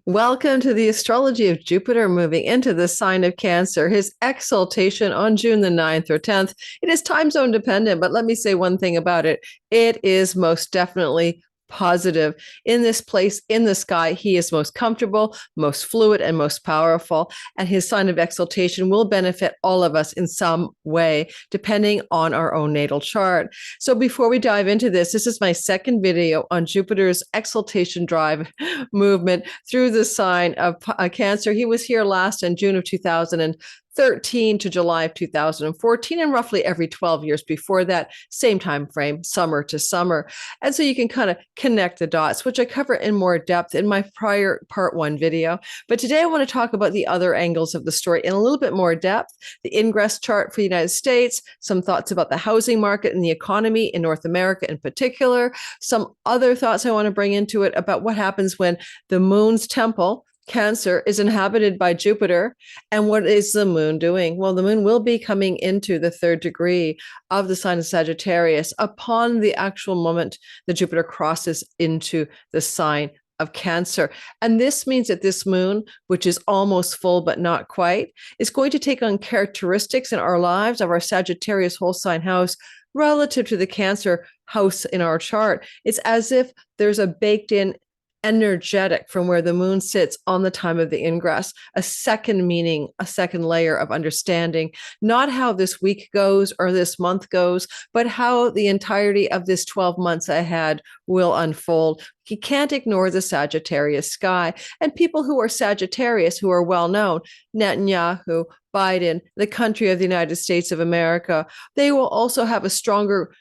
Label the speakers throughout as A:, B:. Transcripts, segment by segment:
A: Welcome to the astrology of Jupiter moving into the sign of Cancer, his exaltation on June the 9th or 10th. It is time zone dependent, but let me say one thing about it. It is most definitely positive. In this place in the sky, he is most comfortable, most fluid, and most powerful. And his sign of exaltation will benefit all of us in some way, depending on our own natal chart. So before we dive into this, this is my second video on Jupiter's exaltation drive movement through the sign of Cancer. He was here last in June of 2013 to July of 2014, and roughly every 12 years before that, same time frame, summer to summer. And so you can kind of connect the dots, which I cover in more depth in my prior part 1 video. But today I want to talk about the other angles of the story in a little bit more depth, the ingress chart for the United States, some thoughts about the housing market and the economy in North America in particular, some other thoughts I want to bring into it about what happens when the moon's temple, Cancer, is inhabited by Jupiter. And what is the moon doing? Well, the moon will be coming into the 3rd degree of the sign of Sagittarius upon the actual moment that Jupiter crosses into the sign of Cancer. And this means that this moon, which is almost full but not quite, is going to take on characteristics in our lives of our Sagittarius whole sign house relative to the Cancer house in our chart. It's as if there's a baked in energetic from where the moon sits on the time of the ingress, a second meaning, a second layer of understanding, not how this week goes or this month goes, but how the entirety of this 12 months ahead will unfold. You can't ignore the Sagittarius sky. And people who are Sagittarius, who are well known, Netanyahu, Biden, the country of the United States of America, they will also have a stronger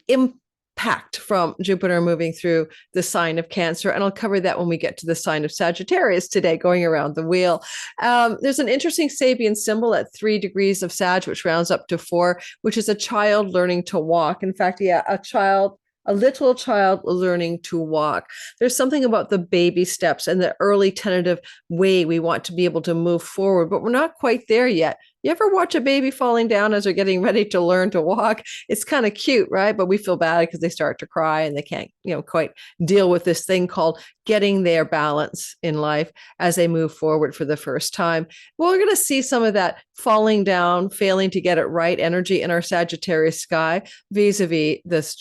A: impact from Jupiter moving through the sign of Cancer. And I'll cover that when we get to the sign of Sagittarius today, going around the wheel. There's an interesting Sabian symbol at 3 degrees of Sag, which rounds up to 4, which is a child learning to walk. In fact, a little child learning to walk. There's something about the baby steps and the early tentative way we want to be able to move forward, but we're not quite there yet. You ever watch a baby falling down as they're getting ready to learn to walk? It's kind of cute, right? But we feel bad because they start to cry and they can't, quite deal with this thing called getting their balance in life as they move forward for the first time. Well, we're going to see some of that falling down, failing to get it right energy in our Sagittarius sky vis-a-vis this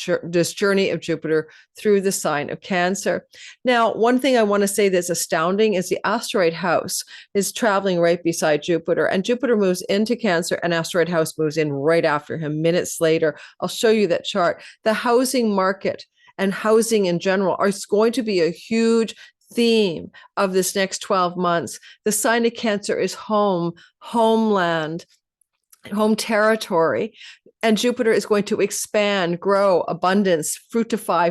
A: journey of Jupiter through the sign of Cancer. Now, one thing I want to say that's astounding is the Asteroid House is traveling right beside Jupiter, and Jupiter moves into Cancer and Asteroid House moves in right after him minutes later. I'll show you that chart. The housing market and housing in general are going to be a huge theme of this next 12 months. The sign of Cancer is home, homeland, home territory. And Jupiter is going to expand, grow, abundance, fructify,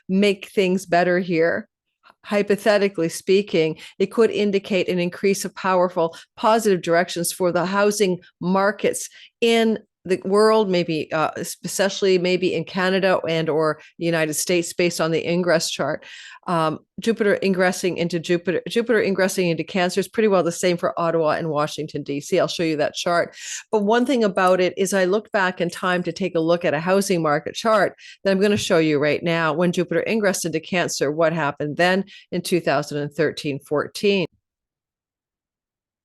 A: make things better here. Hypothetically speaking, it could indicate an increase of powerful, positive directions for the housing markets in the world, maybe especially maybe in Canada and or the United States, based on the ingress chart. Jupiter ingressing into Cancer is pretty well the same for Ottawa and Washington, D.C. I'll show you that chart. But one thing about it is I looked back in time to take a look at a housing market chart that I'm going to show you right now. When Jupiter ingressed into Cancer, what happened then in 2013-14?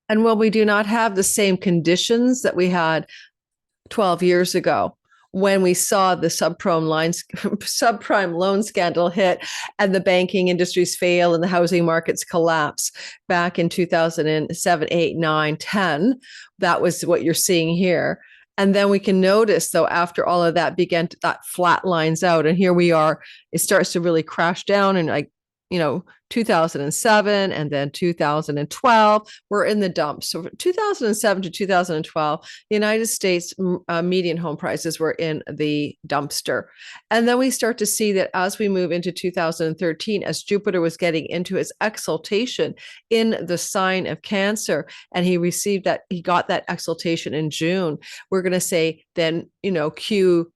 A: And while we do not have the same conditions that we had 12 years ago, when we saw the subprime loan scandal hit and the banking industries fail and the housing markets collapse back in 2007, 8, 9, 10, that was what you're seeing here. And then we can notice, though, after all of that that flat lines out. And here we are, it starts to really crash down and 2007 and then 2012, we're in the dumps. So from 2007 to 2012, the United States median home prices were in the dumpster. And then we start to see that as we move into 2013, as Jupiter was getting into its exaltation in the sign of Cancer, and he got that exaltation in June, we're going to say then, Q2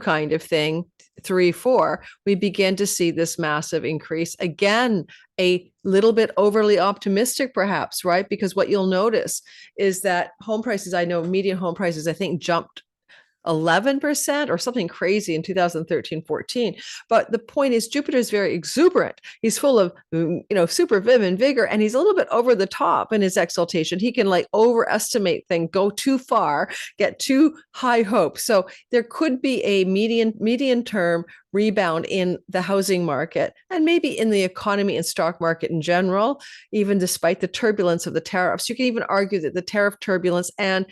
A: kind of thing, 3, 4, we begin to see this massive increase. Again, a little bit overly optimistic, perhaps, right? Because what you'll notice is that home prices, I know median home prices, I think jumped 11% or something crazy in 2013-14. But the point is, Jupiter is very exuberant. He's full of, super vim and vigor, and he's a little bit over the top in his exaltation. He can like overestimate things, go too far, get too high hopes. So there could be a median term rebound in the housing market and maybe in the economy and stock market in general, even despite the turbulence of the tariffs. You can even argue that the tariff turbulence and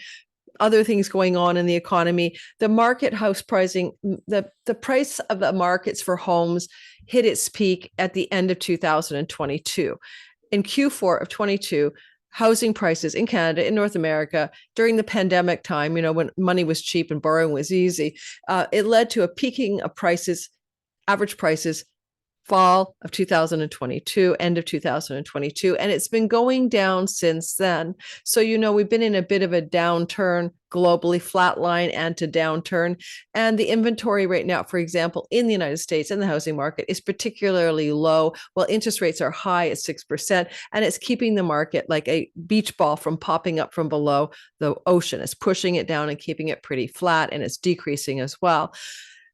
A: other things going on in the economy, the market house pricing, the price of the markets for homes hit its peak at the end of 2022. In Q4 of 22, housing prices in Canada, in North America, during the pandemic time, when money was cheap and borrowing was easy, it led to a peaking of prices, average prices, fall of 2022, end of 2022, and it's been going down since then. So, we've been in a bit of a downturn globally, flatline and to downturn. And the inventory right now, for example, in the United States in the housing market is particularly low, while interest rates are high at 6%, and it's keeping the market like a beach ball from popping up from below the ocean. It's pushing it down and keeping it pretty flat, and it's decreasing as well.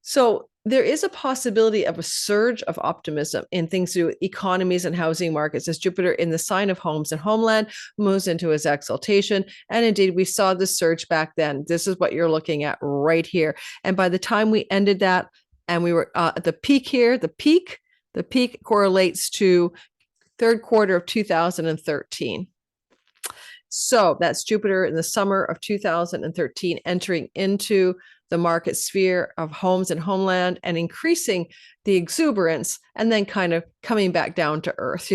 A: So there is a possibility of a surge of optimism in things to do with economies and housing markets as Jupiter in the sign of homes and homeland moves into his exaltation. And indeed, we saw the surge back then. This is what you're looking at right here. And by the time we ended that and we were at the peak here, the peak correlates to third quarter of 2013. So that's Jupiter in the summer of 2013 entering into the market sphere of homes and homeland and increasing the exuberance and then kind of coming back down to earth,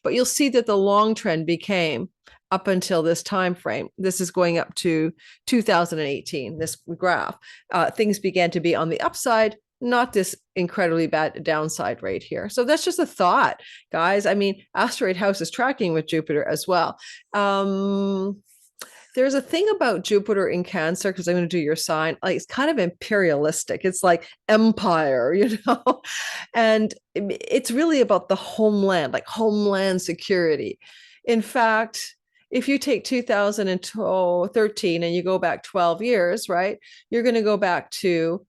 A: But you'll see that the long trend became up until this time frame. This is going up to 2018, this graph. Things began to be on the upside, not this incredibly bad downside right here. So that's just a thought, guys. I mean, Asteroid House is tracking with Jupiter as well. There's a thing about Jupiter in Cancer, because I'm going to do your sign, like it's kind of imperialistic. It's like empire, and it's really about the homeland, like homeland security. In fact, if you take 2013 and you go back 12 years, right, you're going to go back to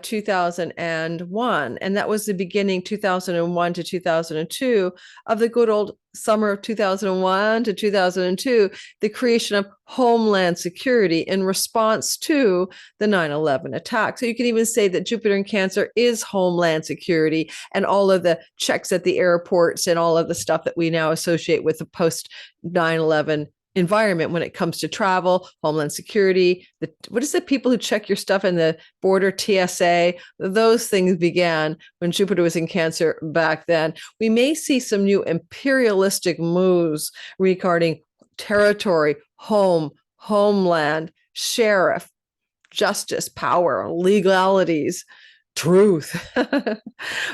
A: 2001, and that was the beginning, 2001 to 2002, of the good old summer of 2001 to 2002, the creation of homeland security in response to the 9/11 attack. So you can even say that Jupiter in Cancer is homeland security, and all of the checks at the airports and all of the stuff that we now associate with the post 9/11 environment when it comes to travel, homeland security, what is the people who check your stuff in the border, TSA, those things began when Jupiter was in Cancer back then. We may see some new imperialistic moves regarding territory, homeland, sheriff, justice, power, legalities, truth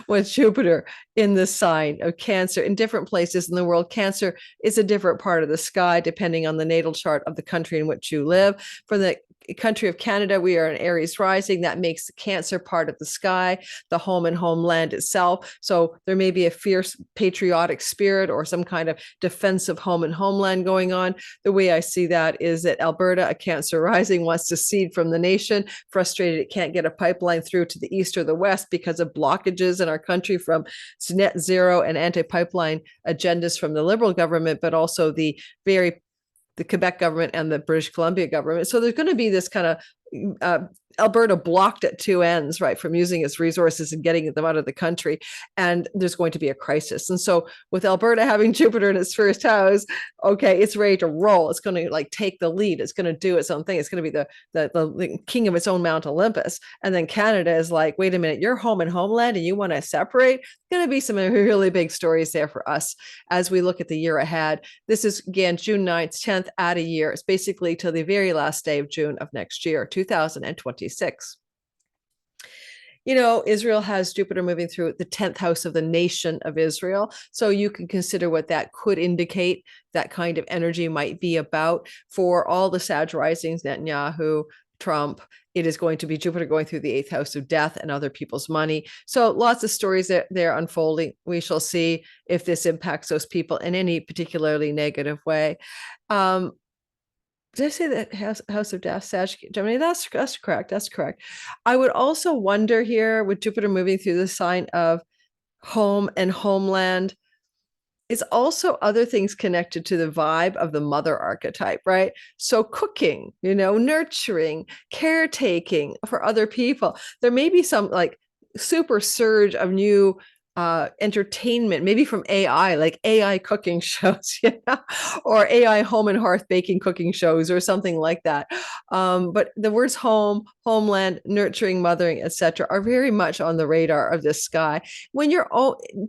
A: with Jupiter in the sign of Cancer in different places in the world. Cancer is a different part of the sky depending on the natal chart of the country in which you live. For the country of Canada, we are an Aries rising. That makes the Cancer part of the sky, the home and homeland itself. So there may be a fierce patriotic spirit or some kind of defensive home and homeland going on. The way I see that is that Alberta, a Cancer rising, wants to cede from the nation, frustrated it can't get a pipeline through to the east or the west because of blockages in our country from net zero and anti-pipeline agendas from the Liberal government, but also the Quebec government and the British Columbia government. So there's going to be this kind of Alberta blocked at two ends, right, from using its resources and getting them out of the country. And there's going to be a crisis. And so with Alberta having Jupiter in its first house, okay, it's ready to roll. It's going to like take the lead. It's going to do its own thing. It's going to be the king of its own Mount Olympus. And then Canada is like, wait a minute, you're home and homeland and you want to separate? Going to be some really big stories there for us as we look at the year ahead. This is, again, June 9th, 10th, add a year. It's basically till the very last day of June of next year, 2026. Israel has Jupiter moving through the 10th house of the nation of Israel. So you can consider what that could indicate. That kind of energy might be about for all the Sag risings, Netanyahu, Trump. It is going to be Jupiter going through the 8th house of death and other people's money. So lots of stories there unfolding. We shall see if this impacts those people in any particularly negative way. did I say that house of death, Gemini? That's correct. That's correct. I would also wonder here with Jupiter moving through the sign of home and homeland, is also other things connected to the vibe of the mother archetype, right? So cooking, nurturing, caretaking for other people. There may be some like super surge of new entertainment, maybe from AI, like AI cooking shows, or AI home and hearth baking cooking shows or something like that. But the words home, homeland, nurturing, mothering, etc., are very much on the radar of this sky. When you're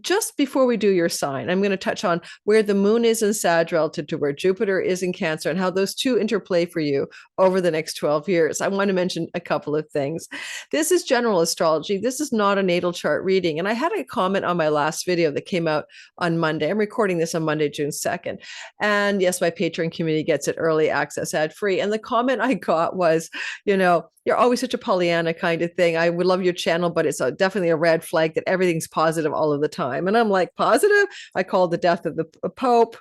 A: just before we do your sign, I'm going to touch on where the moon is in Sag relative to where Jupiter is in Cancer and how those two interplay for you over the next 12 years. I want to mention a couple of things. This is general astrology. This is not a natal chart reading. And I had a comment on my last video that came out on Monday. I'm recording this on Monday, June 2nd. And yes, my Patreon community gets it early access ad free. And the comment I got was, you're always such a Pollyanna kind of thing. I would love your channel, but it's definitely a red flag that everything's positive all of the time. And I'm like, positive? I called the death of the Pope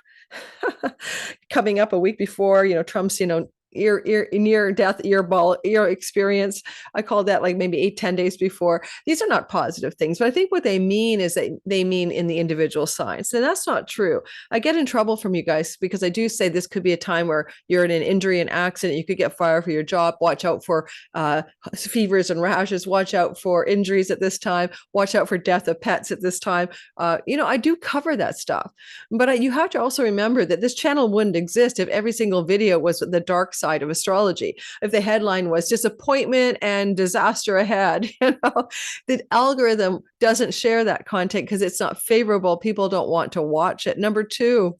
A: coming up a week before, Trump's, near death ear experience. I call that like maybe 8-10 days before. These are not positive things, but I think what they mean is that they mean in the individual signs, and that's not true. I get in trouble from you guys because I do say this could be a time where you're in an injury and accident. You could get fired for your job. Watch out for fevers and rashes. Watch out for injuries at this time. Watch out for death of pets at this time. I do cover that stuff, but you have to also remember that this channel wouldn't exist if every single video was the dark side of astrology. If the headline was disappointment and disaster ahead, the algorithm doesn't share that content because it's not favorable. People don't want to watch it. Number two,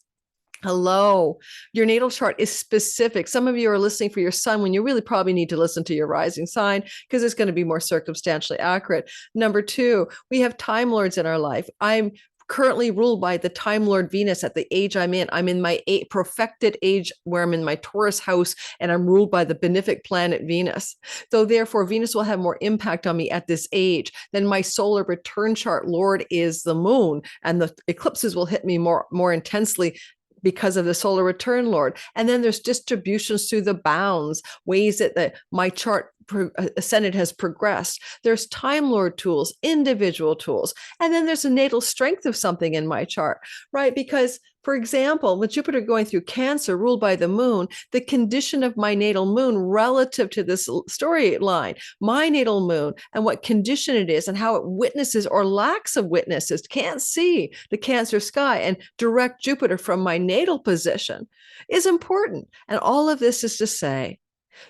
A: hello, your natal chart is specific. Some of you are listening for your sun when you really probably need to listen to your rising sign because it's going to be more circumstantially accurate. Number two, we have time lords in our life. I'm currently ruled by the Time Lord Venus at the age I'm in. I'm in my perfected age where I'm in my Taurus house and I'm ruled by the benefic planet Venus. So therefore, Venus will have more impact on me at this age. Then my solar return chart Lord is the moon, and the eclipses will hit me more intensely because of the solar return Lord. And then there's distributions through the bounds, ways that my chart ascendant has progressed. There's Time Lord tools, individual tools. And then there's a natal strength of something in my chart, right? Because, for example, with Jupiter going through Cancer, ruled by the moon, the condition of my natal moon relative to this storyline, my natal moon and what condition it is and how it witnesses or lacks of witnesses, can't see the Cancer sky, and direct Jupiter from my natal position is important. And all of this is to say,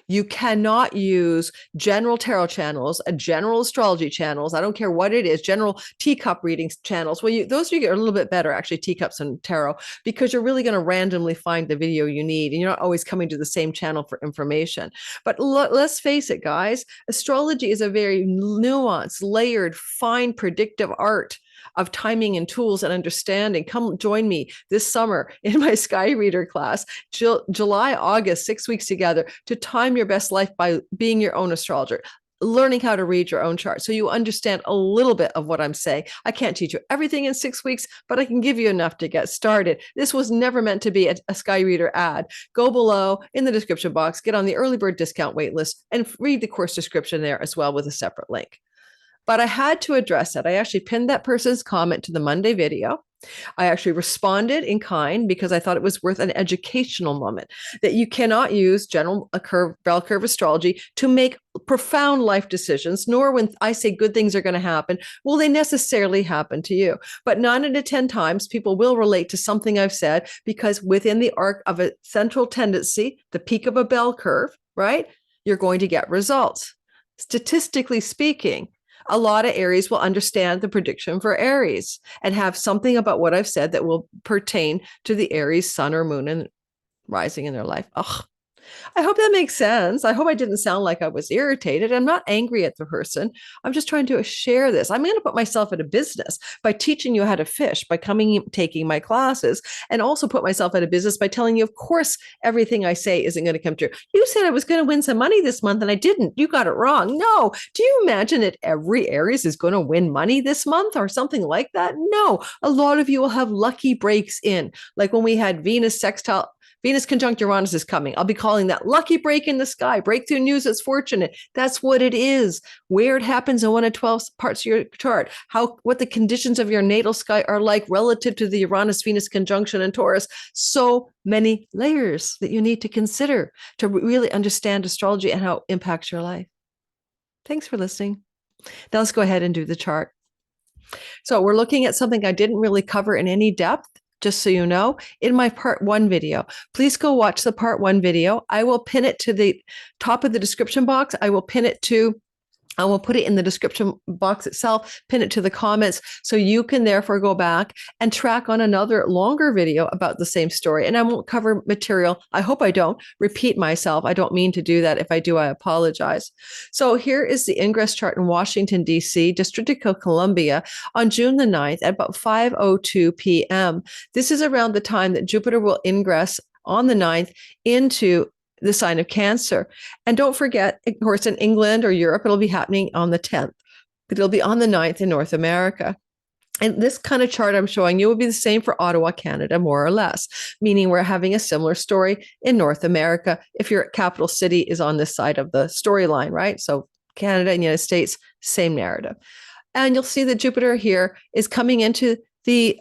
A: you cannot use general tarot channels, general astrology channels. I don't care what it is, general teacup readings channels. Well, those are a little bit better, actually, teacups and tarot, because you're really going to randomly find the video you need. And you're not always coming to the same channel for information. But let's face it, guys, astrology is a very nuanced, layered, fine, predictive art of timing and tools and understanding. Come join me this summer in my Sky Reader class, July, August, 6 weeks together to time your best life by being your own astrologer, learning how to read your own chart so you understand a little bit of what I'm saying. I can't teach you everything in 6 weeks, but I can give you enough to get started. This was never meant to be a Sky Reader ad. Go below in the description box, get on the early bird discount waitlist, and read the course description there as well with a separate link. But I had to address it. I actually pinned that person's comment to the Monday video. I actually responded in kind because I thought it was worth an educational moment, that you cannot use general bell curve astrology to make profound life decisions, nor when I say good things are going to happen, will they necessarily happen to you. But 9 out of 10 times, people will relate to something I've said because within the arc of a central tendency, the peak of a bell curve, right, you're going to get results. Statistically speaking, a lot of Aries will understand the prediction for Aries and have something about what I've said that will pertain to the Aries sun or moon and rising in their life. Ugh. I hope that makes sense. I hope I didn't sound like I was irritated. I'm not angry at the person. I'm just trying to share this. I'm going to put myself at a business by teaching you how to fish, by taking my classes, and also put myself at a business by telling you, of course, everything I say isn't going to come true. You said I was going to win some money this month and I didn't. You got it wrong. No. Do you imagine that every Aries is going to win money this month or something like that? No. A lot of you will have lucky breaks in, like when we had Venus sextile Venus conjunct Uranus is coming. I'll be calling that lucky break in the sky, breakthrough news that's fortunate. That's what it is. Where it happens in 1 of 12 parts of your chart, what the conditions of your natal sky are like relative to the Uranus Venus conjunction in Taurus. So many layers that you need to consider to really understand astrology and how it impacts your life. Thanks for listening. Now let's go ahead and do the chart. So we're looking at something I didn't really cover in any depth, just so you know, in my part 1 video. Please go watch the part 1 video. I will pin it to the top of the description box. I will put it in the description box itself, pin it to the comments, so you can therefore go back and track on another longer video about the same story. And I won't cover material. I hope I don't repeat myself. I don't mean to do that. If I do, I apologize. So here is the ingress chart in Washington, D.C., District of Columbia, on June the 9th at about 5:02 p.m. This is around the time that Jupiter will ingress on the 9th into the sign of Cancer. And don't forget, of course, in England or Europe, it'll be happening on the 10th, but it'll be on the 9th in North America. And this kind of chart I'm showing you will be the same for Ottawa, Canada, more or less, meaning we're having a similar story in North America if your capital city is on this side of the storyline, right? So Canada and United States, same narrative. And you'll see that Jupiter here is coming into the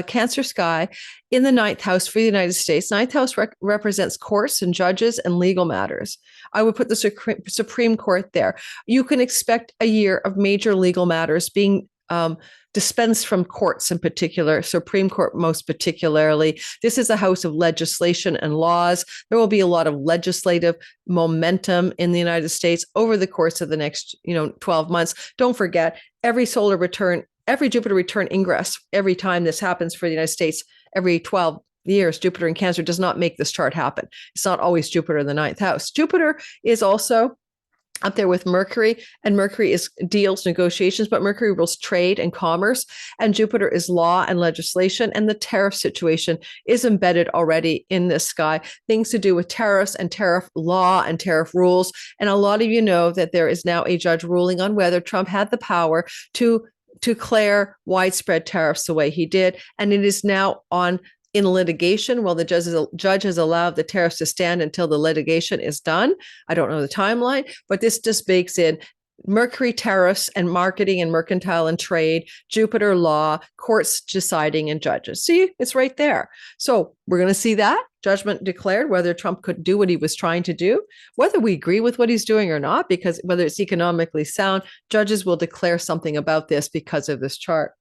A: Cancer sky in the 9th house for the United States. 9th house represents courts and judges and legal matters. I would put the Supreme Court there. You can expect a year of major legal matters being dispensed from courts in particular, Supreme Court most particularly. This is a house of legislation and laws. There will be a lot of legislative momentum in the United States over the course of the next 12 months. Don't forget, every Jupiter return ingress, every time this happens for the United States, every 12 years, Jupiter in Cancer does not make this chart happen. It's not always Jupiter in the 9th house. Jupiter is also up there with Mercury, and Mercury is deals, negotiations, but Mercury rules trade and commerce, and Jupiter is law and legislation, and the tariff situation is embedded already in this sky. Things to do with tariffs and tariff law and tariff rules. And a lot of you know that there is now a judge ruling on whether Trump had the power to declare widespread tariffs the way he did. And it is now in litigation. Well, the judge has allowed the tariffs to stand until the litigation is done. I don't know the timeline, but this just bakes in Mercury tariffs and marketing and mercantile and trade, Jupiter law, courts deciding, and judges. See, it's right there. So we're going to see that judgment declared, whether Trump could do what he was trying to do, whether we agree with what he's doing or not, because whether it's economically sound, judges will declare something about this because of this chart.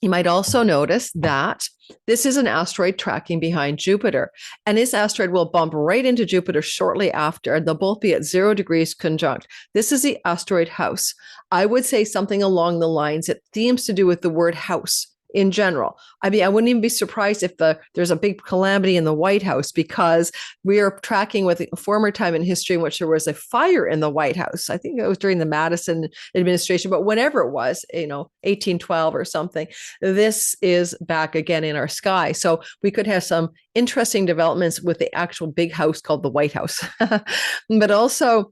A: You might also notice that this is an asteroid tracking behind Jupiter, and this asteroid will bump right into Jupiter shortly after, and they'll both be at 0 degrees conjunct. This is the asteroid house. I would say something along the lines, it seems to do with the word house in general. I mean, I wouldn't even be surprised if there's a big calamity in the White House, because we are tracking with a former time in history in which there was a fire in the White House. I think it was during the Madison administration, but whenever it was, 1812 or something, this is back again in our sky. So we could have some interesting developments with the actual big house called the White House, but also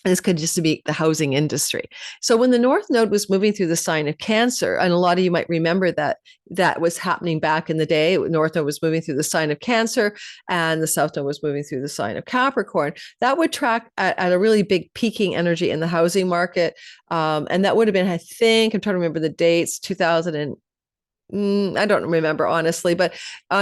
A: this could just be the housing industry. So when the North Node was moving through the sign of Cancer, and a lot of you might remember that was happening back in the day, North Node was moving through the sign of Cancer and the South Node was moving through the sign of Capricorn, that would track at a really big peaking energy in the housing market. And that would have been, I think, I'm trying to remember the dates, 2000 and I don't remember honestly, but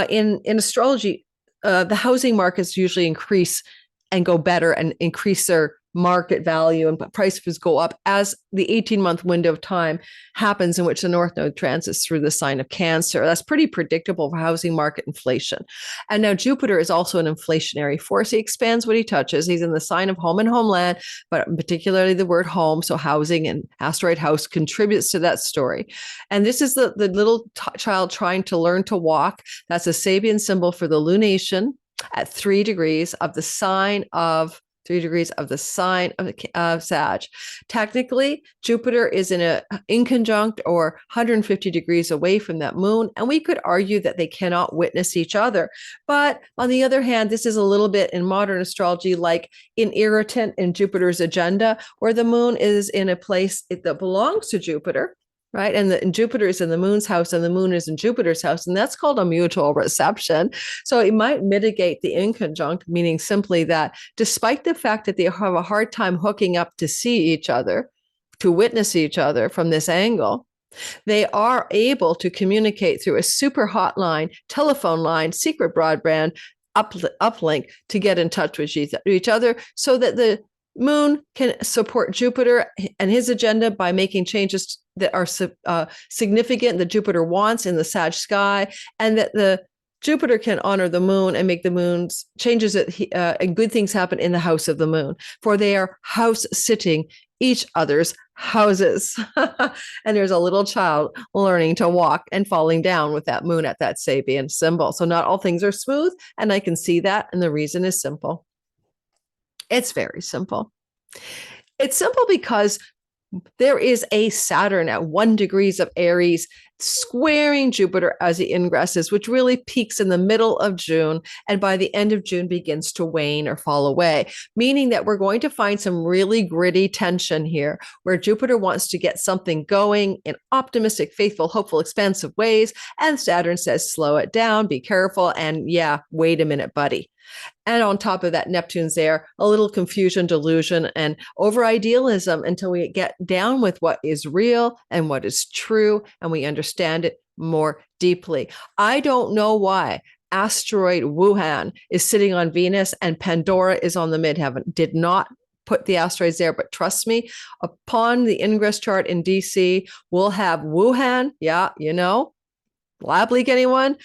A: in astrology, the housing markets usually increase and go better and increase their market value, and prices go up as the 18-month window of time happens in which the North Node transits through the sign of Cancer. That's pretty predictable for housing market inflation. And now Jupiter is also an inflationary force. He expands what he touches. He's in the sign of home and homeland, but particularly the word home. So housing and asteroid house contributes to that story. And this is the little child trying to learn to walk. That's a Sabian symbol for the lunation at 3 degrees of the sign of 3 degrees of the sign of Sag. Technically, Jupiter is in a inconjunct or 150 degrees away from that moon, and we could argue that they cannot witness each other. But on the other hand, this is a little bit in modern astrology like an irritant in Jupiter's agenda, where the moon is in a place that belongs to Jupiter, right? And Jupiter is in the moon's house and the moon is in Jupiter's house. And that's called a mutual reception. So it might mitigate the inconjunct, meaning simply that despite the fact that they have a hard time hooking up to see each other, to witness each other from this angle, they are able to communicate through a super hotline, telephone line, secret broadband, uplink to get in touch with each other so that the moon can support Jupiter and his agenda by making changes that are significant that Jupiter wants in the Sag sky, and that the Jupiter can honor the moon and make the moon's changes and good things happen in the house of the moon, for they are house sitting each other's houses. And there's a little child learning to walk and falling down with that moon at that Sabian symbol. So not all things are smooth, and I can see that. And the reason is simple. It's very simple. It's simple because there is a Saturn at 1 degree of Aries squaring Jupiter as he ingresses, which really peaks in the middle of June, and by the end of June begins to wane or fall away, meaning that we're going to find some really gritty tension here, where Jupiter wants to get something going in optimistic, faithful, hopeful, expansive ways, and Saturn says, slow it down, be careful, and yeah, wait a minute, buddy. And on top of that, Neptune's there, a little confusion, delusion, and over idealism until we get down with what is real and what is true, and we understand it more deeply. I don't know why asteroid Wuhan is sitting on Venus and Pandora is on the midheaven. Did not put the asteroids there, but trust me, upon the ingress chart in DC, we'll have Wuhan. Yeah, lab leak anyone?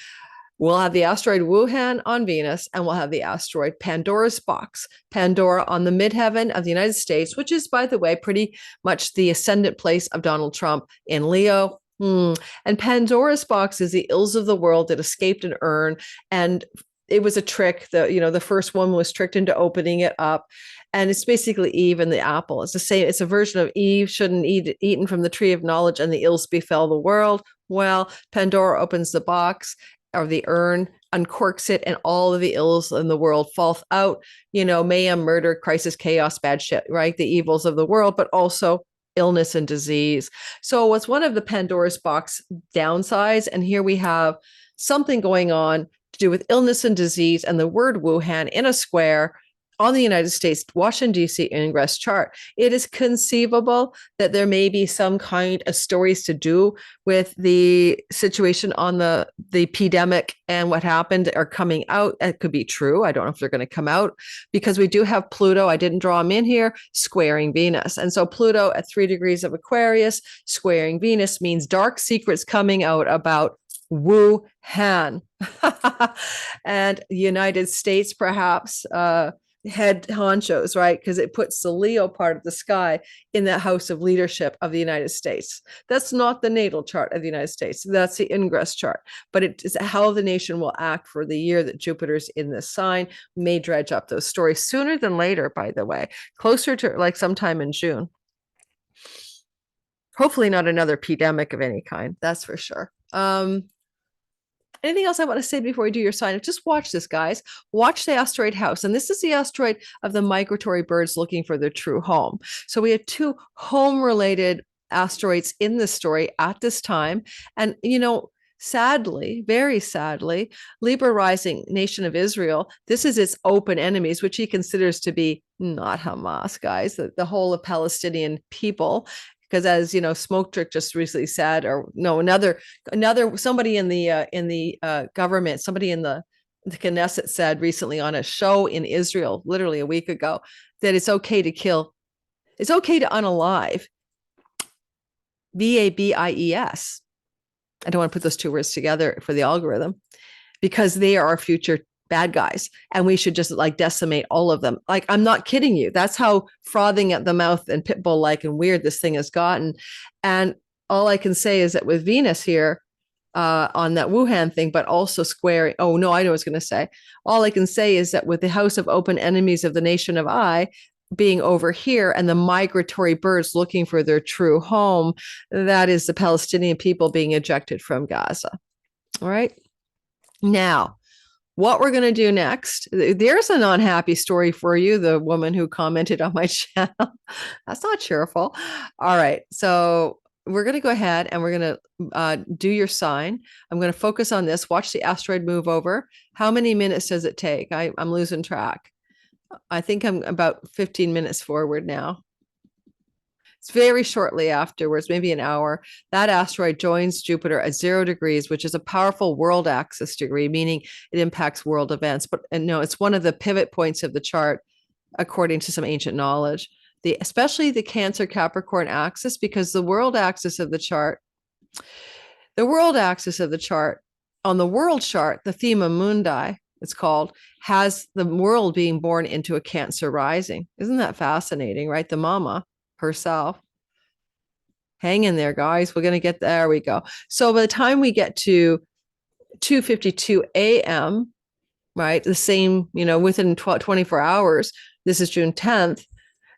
A: We'll have the asteroid Wuhan on Venus, and we'll have the asteroid Pandora's box, Pandora on the midheaven of the United States, which is, by the way, pretty much the ascendant place of Donald Trump in Leo. And Pandora's box is the ills of the world that escaped an urn. And it was a trick. The first woman was tricked into opening it up. And it's basically Eve and the apple. It's the same. It's a version of Eve shouldn't eat eaten from the tree of knowledge, and the ills befell the world. Well, Pandora opens the box or the urn, uncorks it, and all of the ills in the world fall out, mayhem, murder, crisis, chaos, bad shit, right? The evils of the world, but also illness and disease. So it's one of the Pandora's box downsides. And here we have something going on to do with illness and disease, and the word Wuhan in a square on the United States, Washington, D.C. ingress chart. It is conceivable that there may be some kind of stories to do with the situation on the pandemic and what happened are coming out. It could be true. I don't know if they're going to come out, because we do have Pluto. I didn't draw him in here, squaring Venus. And so Pluto at 3 degrees of Aquarius, squaring Venus, means dark secrets coming out about Wuhan and United States, perhaps, head honchos, right? Because it puts the Leo part of the sky in the house of leadership of the United States. That's not the natal chart of the United States. That's the ingress chart. But it is how the nation will act for the year that Jupiter's in this sign. May dredge up those stories sooner than later, by the way, closer to like sometime in June. Hopefully not another pandemic of any kind. That's for sure. Anything else I want to say before we do your sign? Just watch this, guys. Watch the asteroid house. And this is the asteroid of the migratory birds looking for their true home. So we have 2 home-related asteroids in this story at this time. And, sadly, very sadly, Libra rising nation of Israel, this is its open enemies, which he considers to be not Hamas, guys, the whole of Palestinian people. Because as Smoke Trick just recently said, or no, another somebody in the government, somebody in the Knesset said recently on a show in Israel, literally a week ago, that it's okay to kill, it's okay to unalive, VABIES. I don't want to put those 2 words together for the algorithm, because they are our future bad guys, and we should just decimate all of them. I'm not kidding you. That's how frothing at the mouth and pitbull like and weird this thing has gotten. And all I can say is that with Venus here on that Wuhan thing, but also squaring, oh no, I know what I was going to say. All I can say is that with the house of open enemies of the nation of I being over here, and the migratory birds looking for their true home, that is the Palestinian people being ejected from Gaza. All right. Now, what we're going to do next, there's an unhappy story for you, the woman who commented on my channel. That's not cheerful. All right. So we're going to go ahead and we're going to do your sign. I'm going to focus on this. Watch the asteroid move over. How many minutes does it take? I'm losing track. I think I'm about 15 minutes forward now. It's very shortly afterwards, maybe an hour. That asteroid joins Jupiter at 0 degrees, which is a powerful world axis degree, meaning it impacts world events. But no, it's one of the pivot points of the chart, according to some ancient knowledge. Especially the Cancer Capricorn axis, because the world axis of the chart, on the world chart, the thema mundi, it's called, has the world being born into a Cancer rising. Isn't that fascinating, right? The mama herself. Hang in there, guys. We're going to get there. We go. So by the time we get to 2:52 a.m., right, the same, within 24 hours, this is June 10th,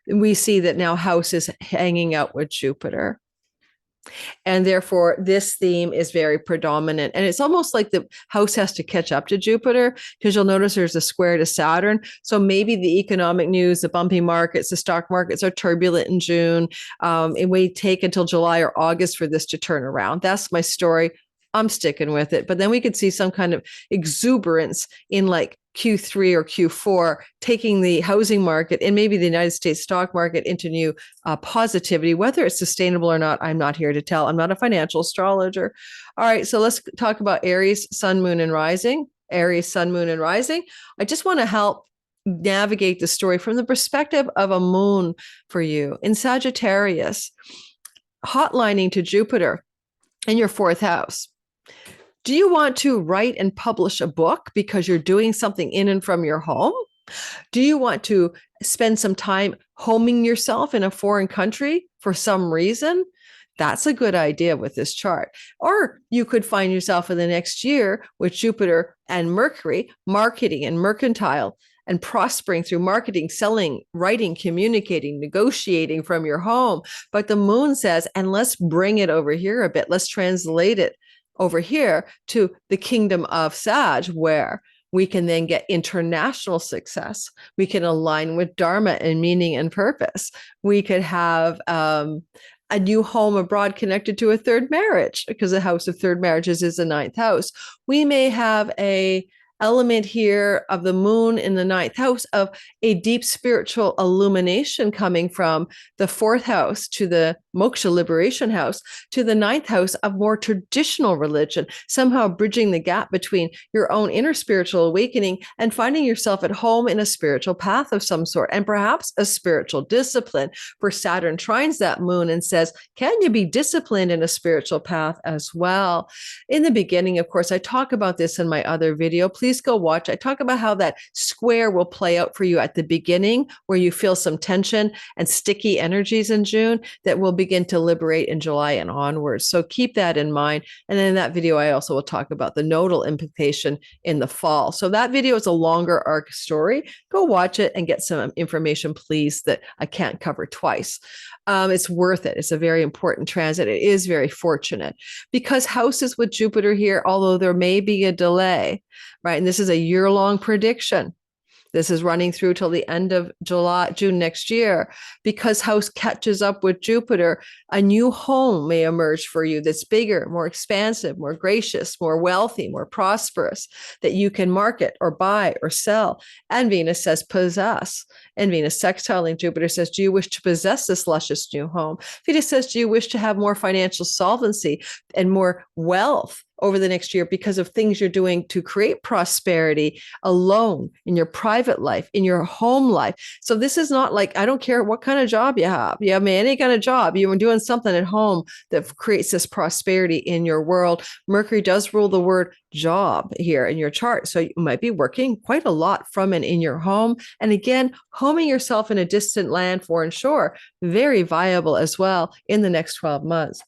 A: we see that now house is hanging out with Jupiter. And therefore, this theme is very predominant. And it's almost like the house has to catch up to Jupiter, because you'll notice there's a square to Saturn. So maybe the economic news, the bumpy markets, the stock markets are turbulent in June. It may take until July or August for this to turn around. That's my story. I'm sticking with it. But then we could see some kind of exuberance in like Q3 or Q4, taking the housing market and maybe the United States stock market into new positivity. Whether it's sustainable or not, I'm not here to tell. I'm not a financial astrologer. All right, so let's talk about Aries, Sun, Moon, and Rising. Aries, Sun, Moon, and Rising. I just want to help navigate the story from the perspective of a moon for you in Sagittarius, hotlining to Jupiter in your 4th house. Do you want to write and publish a book because you're doing something in and from your home? Do you want to spend some time homing yourself in a foreign country for some reason? That's a good idea with this chart. Or you could find yourself in the next year with Jupiter and Mercury, marketing and mercantile, and prospering through marketing, selling, writing, communicating, negotiating from your home. But the moon says, and let's bring it over here a bit. Let's translate it over here to the kingdom of Sag, where we can then get international success. We can align with Dharma and meaning and purpose. We could have a new home abroad connected to a 3rd marriage, because the house of 3rd marriages is the 9th house. We may have a element here of the moon in the 9th house of a deep spiritual illumination coming from the 4th house to the moksha liberation house to the 9th house of more traditional religion, somehow bridging the gap between your own inner spiritual awakening and finding yourself at home in a spiritual path of some sort, and perhaps a spiritual discipline. For Saturn trines that moon and says, can you be disciplined in a spiritual path as well? In the beginning, of course, I talk about this in my other video. Please go watch. I talk about how that square will play out for you at the beginning, where you feel some tension and sticky energies in June that will begin to liberate in July and onwards. So keep that in mind. And then in that video, I also will talk about the nodal implication in the fall. So that video is a longer arc story. Go watch it and get some information, please, that I can't cover twice. It's worth it. It's a very important transit. It is very fortunate because houses with Jupiter here, although there may be a delay, right? And this is a year-long prediction. This is running through till the end of June next year. Because house catches up with Jupiter, a new home may emerge for you that's bigger, more expansive, more gracious, more wealthy, more prosperous, that you can market or buy or sell. And Venus says possess. And Venus sextiling Jupiter says, do you wish to possess this luscious new home? Venus says, do you wish to have more financial solvency and more wealth over the next year because of things you're doing to create prosperity alone in your private life, in your home life? So this is not like, I don't care what kind of job you have. You have any kind of job, you're doing something at home that creates this prosperity in your world. Mercury does rule the word job here in your chart. So you might be working quite a lot from and in your home. And again, homing yourself in a distant land, foreign shore, very viable as well in the next 12 months.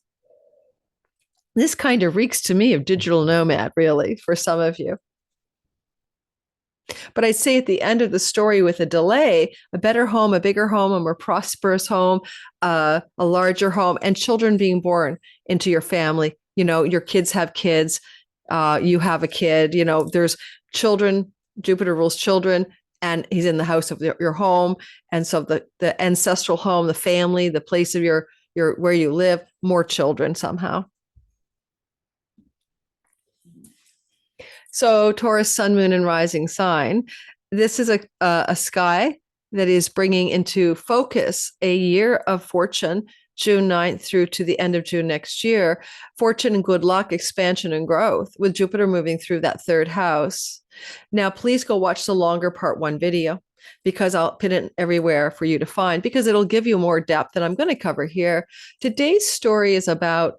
A: This kind of reeks to me of digital nomad, really, for some of you. But I'd say at the end of the story, with a delay, a better home, a bigger home, a more prosperous home, a larger home, and children being born into your family. You know, your kids have kids. You have a kid. You know, there's children. Jupiter rules children, and he's in the house of your home. And so the ancestral home, the family, the place of your where you live, more children somehow. So Taurus, sun, moon, and rising sign. This is a sky that is bringing into focus a year of fortune, June 9th through to the end of June next year. Fortune and good luck, expansion and growth, with Jupiter moving through that third house. Now, please go watch the longer part 1 video, because I'll pin it everywhere for you to find, because it'll give you more depth than I'm going to cover here. Today's story is about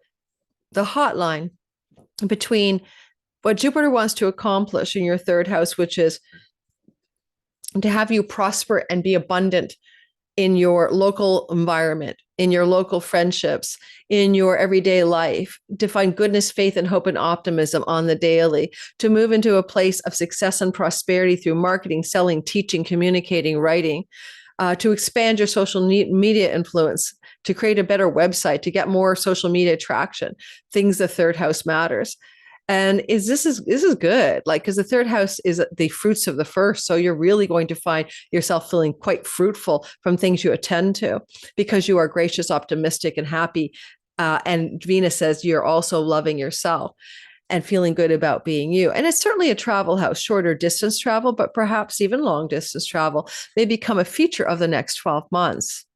A: the hotline between what Jupiter wants to accomplish in your third house, which is to have you prosper and be abundant in your local environment, in your local friendships, in your everyday life, to find goodness, faith, and hope and optimism on the daily, to move into a place of success and prosperity through marketing, selling, teaching, communicating, writing, to expand your social media influence, to create a better website, to get more social media traction, things the third house matters. And this is good, like, because the third house is the fruits of the first. So you're really going to find yourself feeling quite fruitful from things you attend to, because you are gracious, optimistic, and happy. And Venus says you're also loving yourself and feeling good about being you. And it's certainly a travel house, shorter distance travel, but perhaps even long distance travel may become a feature of the next 12 months.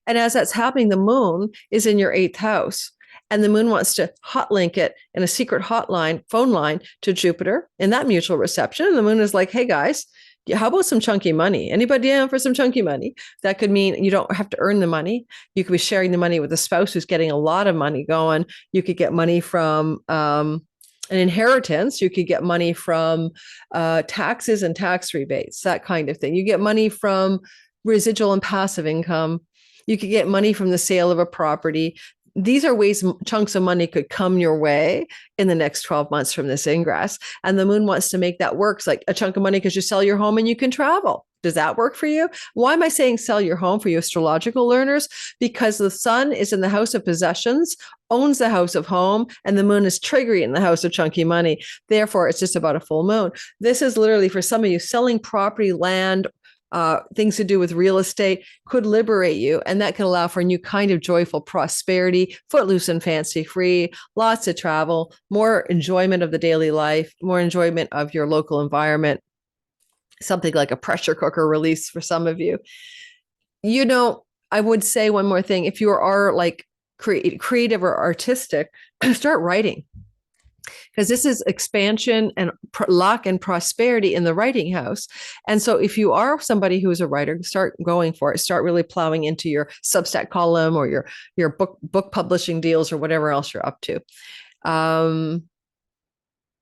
A: And as that's happening, the moon is in your 8th house. And the moon wants to hot link it in a secret hotline, phone line, to Jupiter in that mutual reception. And the moon is like, hey guys, how about some chunky money? Anybody down for some chunky money? That could mean you don't have to earn the money. You could be sharing the money with a spouse who's getting a lot of money going. You could get money from an inheritance. You could get money from taxes and tax rebates, that kind of thing. You get money from residual and passive income. You could get money from the sale of a property. These are ways chunks of money could come your way in the next 12 months from this ingress. And the moon wants to make that work. It's like a chunk of money because you sell your home and you can travel. Does that work for you? Why am I saying sell your home for you astrological learners? Because the sun is in the house of possessions, owns the house of home, and the moon is triggering in the house of chunky money. Therefore, it's just about a full moon. This is literally for some of you selling property, land, things to do with real estate could liberate you. And that can allow for a new kind of joyful prosperity, footloose and fancy free, lots of travel, more enjoyment of the daily life, more enjoyment of your local environment, something like a pressure cooker release for some of you. You know, I would say one more thing. If you are like creative or artistic, start writing. Because this is expansion and luck and prosperity in the writing house. And so if you are somebody who is a writer, start going for it. Start really plowing into your Substack column or your book publishing deals or whatever else you're up to.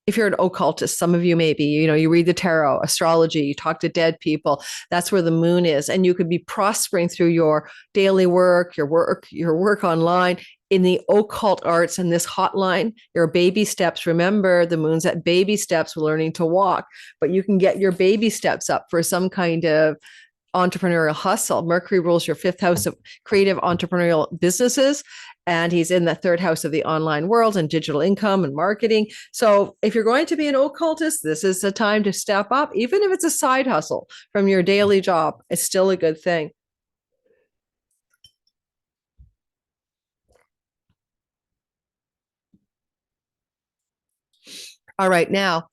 A: If you're an occultist, some of you maybe, you read the tarot, astrology, you talk to dead people, that's where the moon is. And you could be prospering through your daily work, your work online, in the occult arts and this hotline, your baby steps. Remember, the moon's at baby steps, we're learning to walk, but you can get your baby steps up for some kind of entrepreneurial hustle. Mercury rules your 5th house of creative entrepreneurial businesses, and he's in the 3rd house of the online world and digital income and marketing. So if you're going to be an occultist, this is the time to step up. Even if it's a side hustle from your daily job, it's still a good thing. All right, now,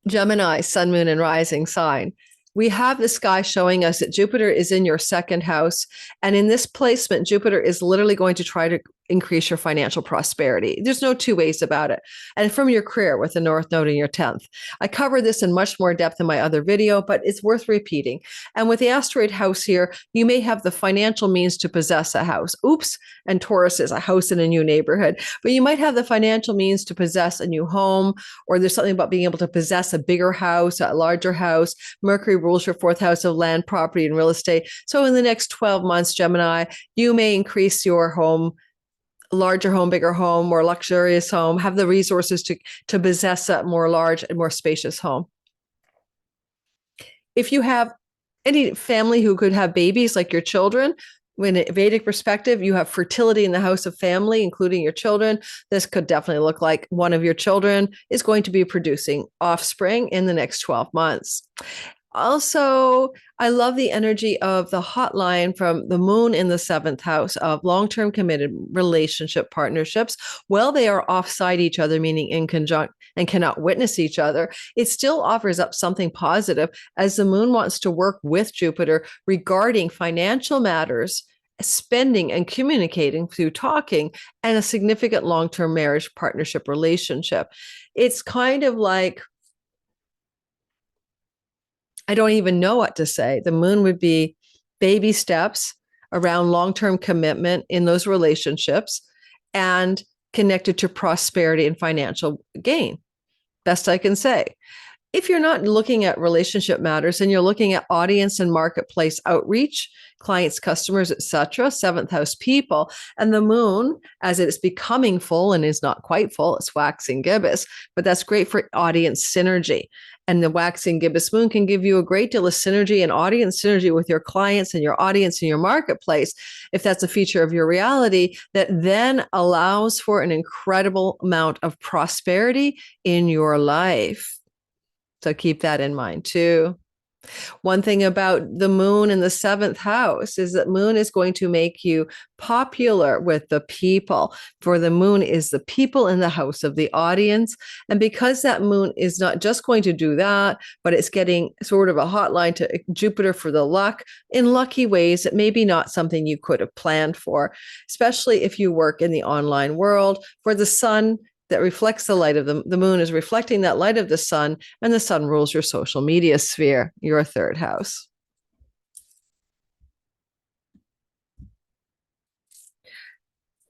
A: Gemini, sun, moon, and rising sign. We have the sky showing us that Jupiter is in your 2nd house. And in this placement, Jupiter is literally going to try to increase your financial prosperity. There's no two ways about it. And from your career with the North Node in your 10th. I cover this in much more depth in my other video, but it's worth repeating. And with the asteroid house here, you may have the financial means to possess a house. Oops. And Taurus is a house in a new neighborhood. But you might have the financial means to possess a new home, or there's something about being able to possess a bigger house, a larger house. Mercury rules your 4th house of land, property, and real estate. So in the next 12 months, Gemini, you may increase your home, larger home, bigger home, more luxurious home, have the resources to possess a more large and more spacious home. If you have any family who could have babies, like your children, in a Vedic perspective, you have fertility in the house of family, including your children. This could definitely look like one of your children is going to be producing offspring in the next 12 months. Also, I love the energy of the hotline from the moon in the seventh house of long term committed relationship partnerships. While they are offside each other, meaning inconjunct, and cannot witness each other, it still offers up something positive as the moon wants to work with Jupiter regarding financial matters, spending and communicating through talking, and a significant long term marriage partnership relationship. It's kind of like, I don't even know what to say. The moon would be baby steps around long term commitment in those relationships and connected to prosperity and financial gain. Best I can say. If you're not looking at relationship matters and you're looking at audience and marketplace outreach, clients, customers, etc., seventh house people, and the moon, as it's becoming full and is not quite full, it's waxing gibbous, but that's great for audience synergy. And the waxing gibbous moon can give you a great deal of synergy and audience synergy with your clients and your audience and your marketplace, if that's a feature of your reality, that then allows for an incredible amount of prosperity in your life. So keep that in mind too. One thing about the moon in the seventh house is that moon is going to make you popular with the people. For the moon is the people in the house of the audience. And because that moon is not just going to do that, but it's getting sort of a hotline to Jupiter for the luck in lucky ways that maybe not something you could have planned for, especially if you work in the online world. For the sun that reflects the light of the moon is reflecting that light of the sun, and the sun rules your social media sphere, your third house.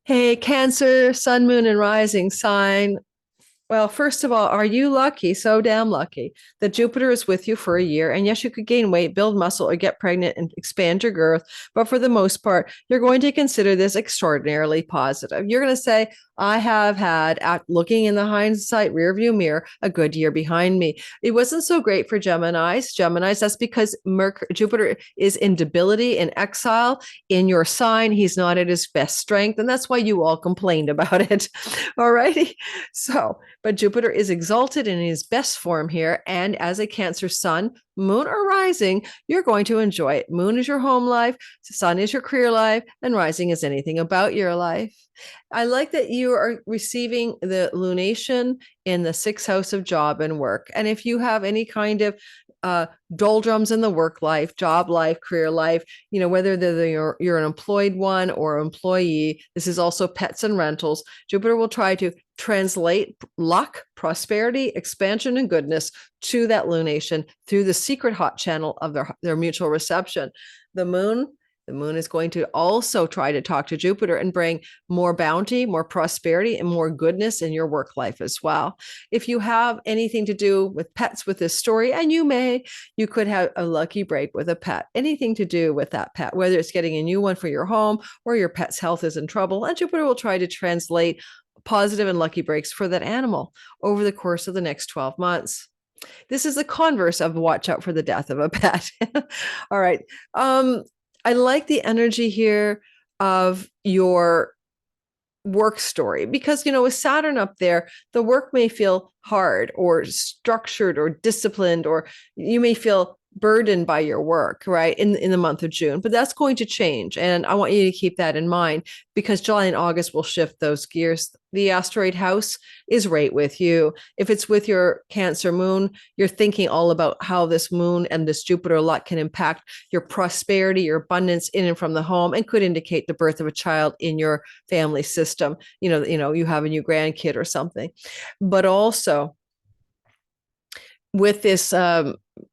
A: Hey, Cancer, sun, moon, and rising sign. Well, first of all, are you lucky, so damn lucky, that Jupiter is with you for a year? And yes, you could gain weight, build muscle, or get pregnant and expand your girth. But for the most part, you're going to consider this extraordinarily positive. You're going to say, I have had, at looking in the hindsight rearview mirror, a good year behind me. It wasn't so great for Geminis. That's because Jupiter is in debility, in exile, in your sign. He's not at his best strength. And that's why you all complained about it. All righty. So, but Jupiter is exalted in his best form here. And as a Cancer sun, moon or rising, you're going to enjoy it. Moon is your home life, sun is your career life, and rising is anything about your life. I like that you are receiving the lunation in the sixth house of job and work. And if you have any kind of doldrums in the work life, job life, career life, whether you're an employed one or employee, this is also pets and rentals. Jupiter will try to translate luck, prosperity, expansion, and goodness to that lunation through the secret hot channel of their mutual reception. The moon is going to also try to talk to Jupiter and bring more bounty, more prosperity, and more goodness in your work life as well. If you have anything to do with pets with this story, and you could have a lucky break with a pet, anything to do with that pet, whether it's getting a new one for your home or your pet's health is in trouble, and Jupiter will try to translate positive and lucky breaks for that animal over the course of the next 12 months. This is the converse of watch out for the death of a pet. All right. I like the energy here of your work story because, with Saturn up there, the work may feel hard or structured or disciplined, or you may feel burdened by your work, right, in the month of June. But that's going to change. And I want you to keep that in mind because July and August will shift those gears. The asteroid house is right with you. If it's with your Cancer moon, you're thinking all about how this moon and this Jupiter luck can impact your prosperity, your abundance in and from the home, and could indicate the birth of a child in your family system. You have a new grandkid or something. But also with this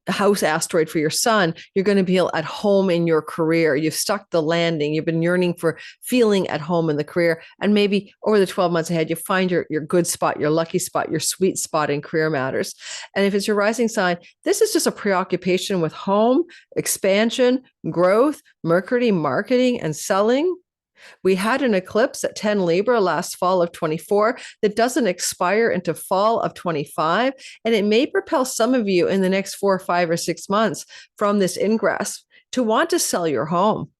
A: house asteroid for your sun, you're going to be at home in your career. You've stuck the landing. You've been yearning for feeling at home in the career. And maybe over the 12 months ahead, you find your good spot, your lucky spot, your sweet spot in career matters. And if it's your rising sign, this is just a preoccupation with home, expansion, growth, Mercury, marketing, and selling. We had an eclipse at 10 Libra last fall of 24 that doesn't expire into fall of 25. And it may propel some of you in the next 4 or 5 or 6 months from this ingress to want to sell your home,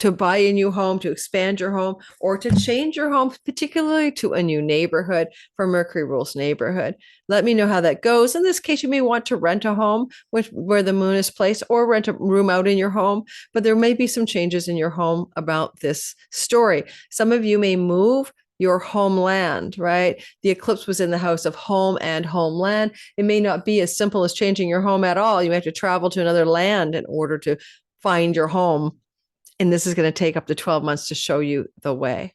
A: to buy a new home, to expand your home, or to change your home, particularly to a new neighborhood, for Mercury rules neighborhood. Let me know how that goes. In this case, you may want to rent a home where the moon is placed, or rent a room out in your home, but there may be some changes in your home about this story. Some of you may move your homeland, right? The eclipse was in the house of home and homeland. It may not be as simple as changing your home at all. You may have to travel to another land in order to find your home. And this is going to take up to 12 months to show you the way.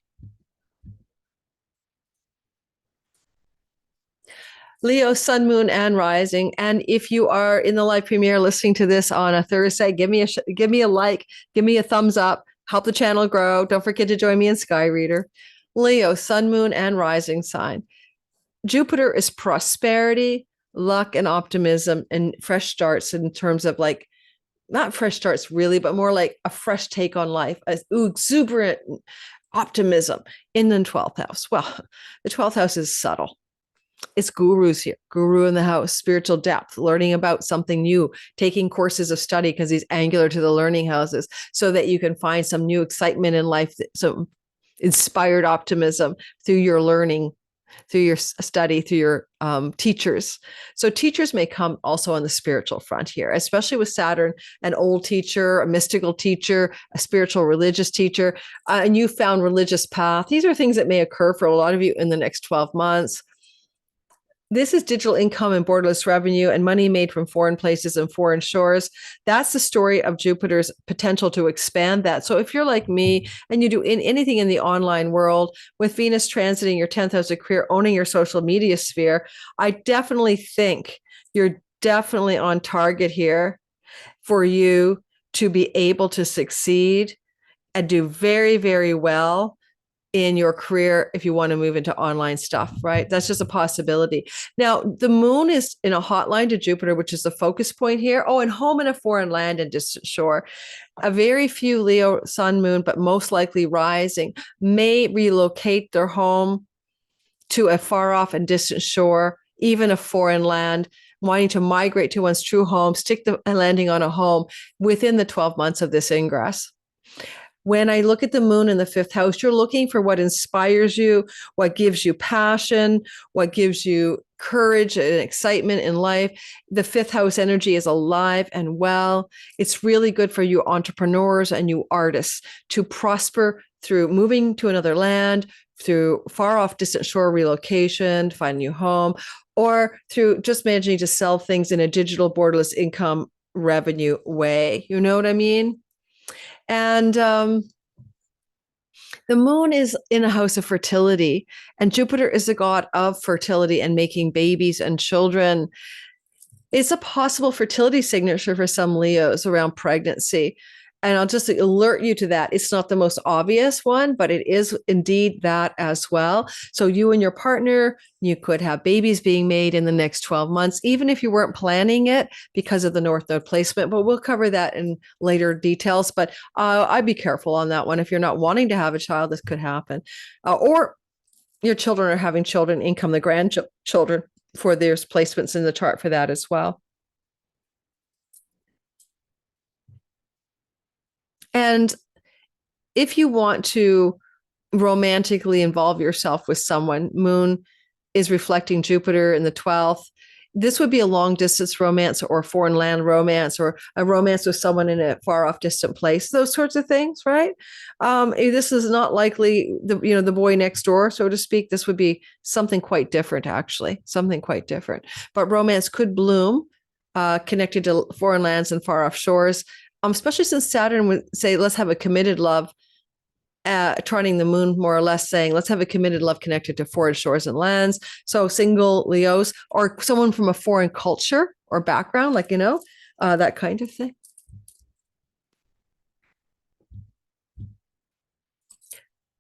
A: Leo, sun, moon, and rising. And if you are in the live premiere listening to this on a Thursday, give me a like, give me a thumbs up, help the channel grow. Don't forget to join me in Sky Reader. Leo, sun, moon, and rising sign. Jupiter is prosperity, luck, and optimism, and fresh starts in terms of like, not fresh starts really, but more like a fresh take on life, exuberant optimism in the 12th house. Well, the 12th house is subtle. It's gurus here, guru in the house, spiritual depth, learning about something new, taking courses of study because he's angular to the learning houses so that you can find some new excitement in life, some inspired optimism through your learning, through your study, through your teachers. So teachers may come also on the spiritual front here, especially with Saturn, an old teacher, a mystical teacher, a spiritual religious teacher, a newfound religious path. These are things that may occur for a lot of you in the next 12 months. This is digital income and borderless revenue and money made from foreign places and foreign shores. That's the story of Jupiter's potential to expand that. So if you're like me and you do anything in the online world, with Venus transiting your 10th house of career, owning your social media sphere, I definitely think you're definitely on target here for you to be able to succeed and do very, very well in your career if you want to move into online stuff, right? That's just a possibility. Now, the moon is in a hotline to Jupiter, which is the focus point here. Oh, and home in a foreign land and distant shore. A very few Leo sun, moon, but most likely rising, may relocate their home to a far off and distant shore, even a foreign land, wanting to migrate to one's true home, stick the landing on a home within the 12 months of this ingress. When I look at the moon in the 5th house, you're looking for what inspires you, what gives you passion, what gives you courage and excitement in life. The 5th house energy is alive and well. It's really good for you entrepreneurs and you artists to prosper through moving to another land, through far off distant shore relocation, find a new home, or through just managing to sell things in a digital borderless income revenue way. You know what I mean? And the moon is in a house of fertility, and Jupiter is the god of fertility and making babies and children. It's a possible fertility signature for some Leos around pregnancy. And I'll just alert you to that. It's not the most obvious one, but it is indeed that as well. So you and your partner, you could have babies being made in the next 12 months, even if you weren't planning it because of the North Node placement. But we'll cover that in later details. But I'd be careful on that one. If you're not wanting to have a child, this could happen. Or your children are having children, income the grandchildren, for there's placements in the chart for that as well. And if you want to romantically involve yourself with someone, moon is reflecting Jupiter in the 12th. This would be a long distance romance or foreign land romance or a romance with someone in a far off distant place, those sorts of things, right? This is not likely the boy next door, so to speak. This would be something quite different, actually, something quite different. But romance could bloom connected to foreign lands and far off shores. Especially since Saturn would say, let's have a committed love, trining the moon more or less saying, let's have a committed love connected to foreign shores and lands. So single Leos or someone from a foreign culture or background, like, that kind of thing.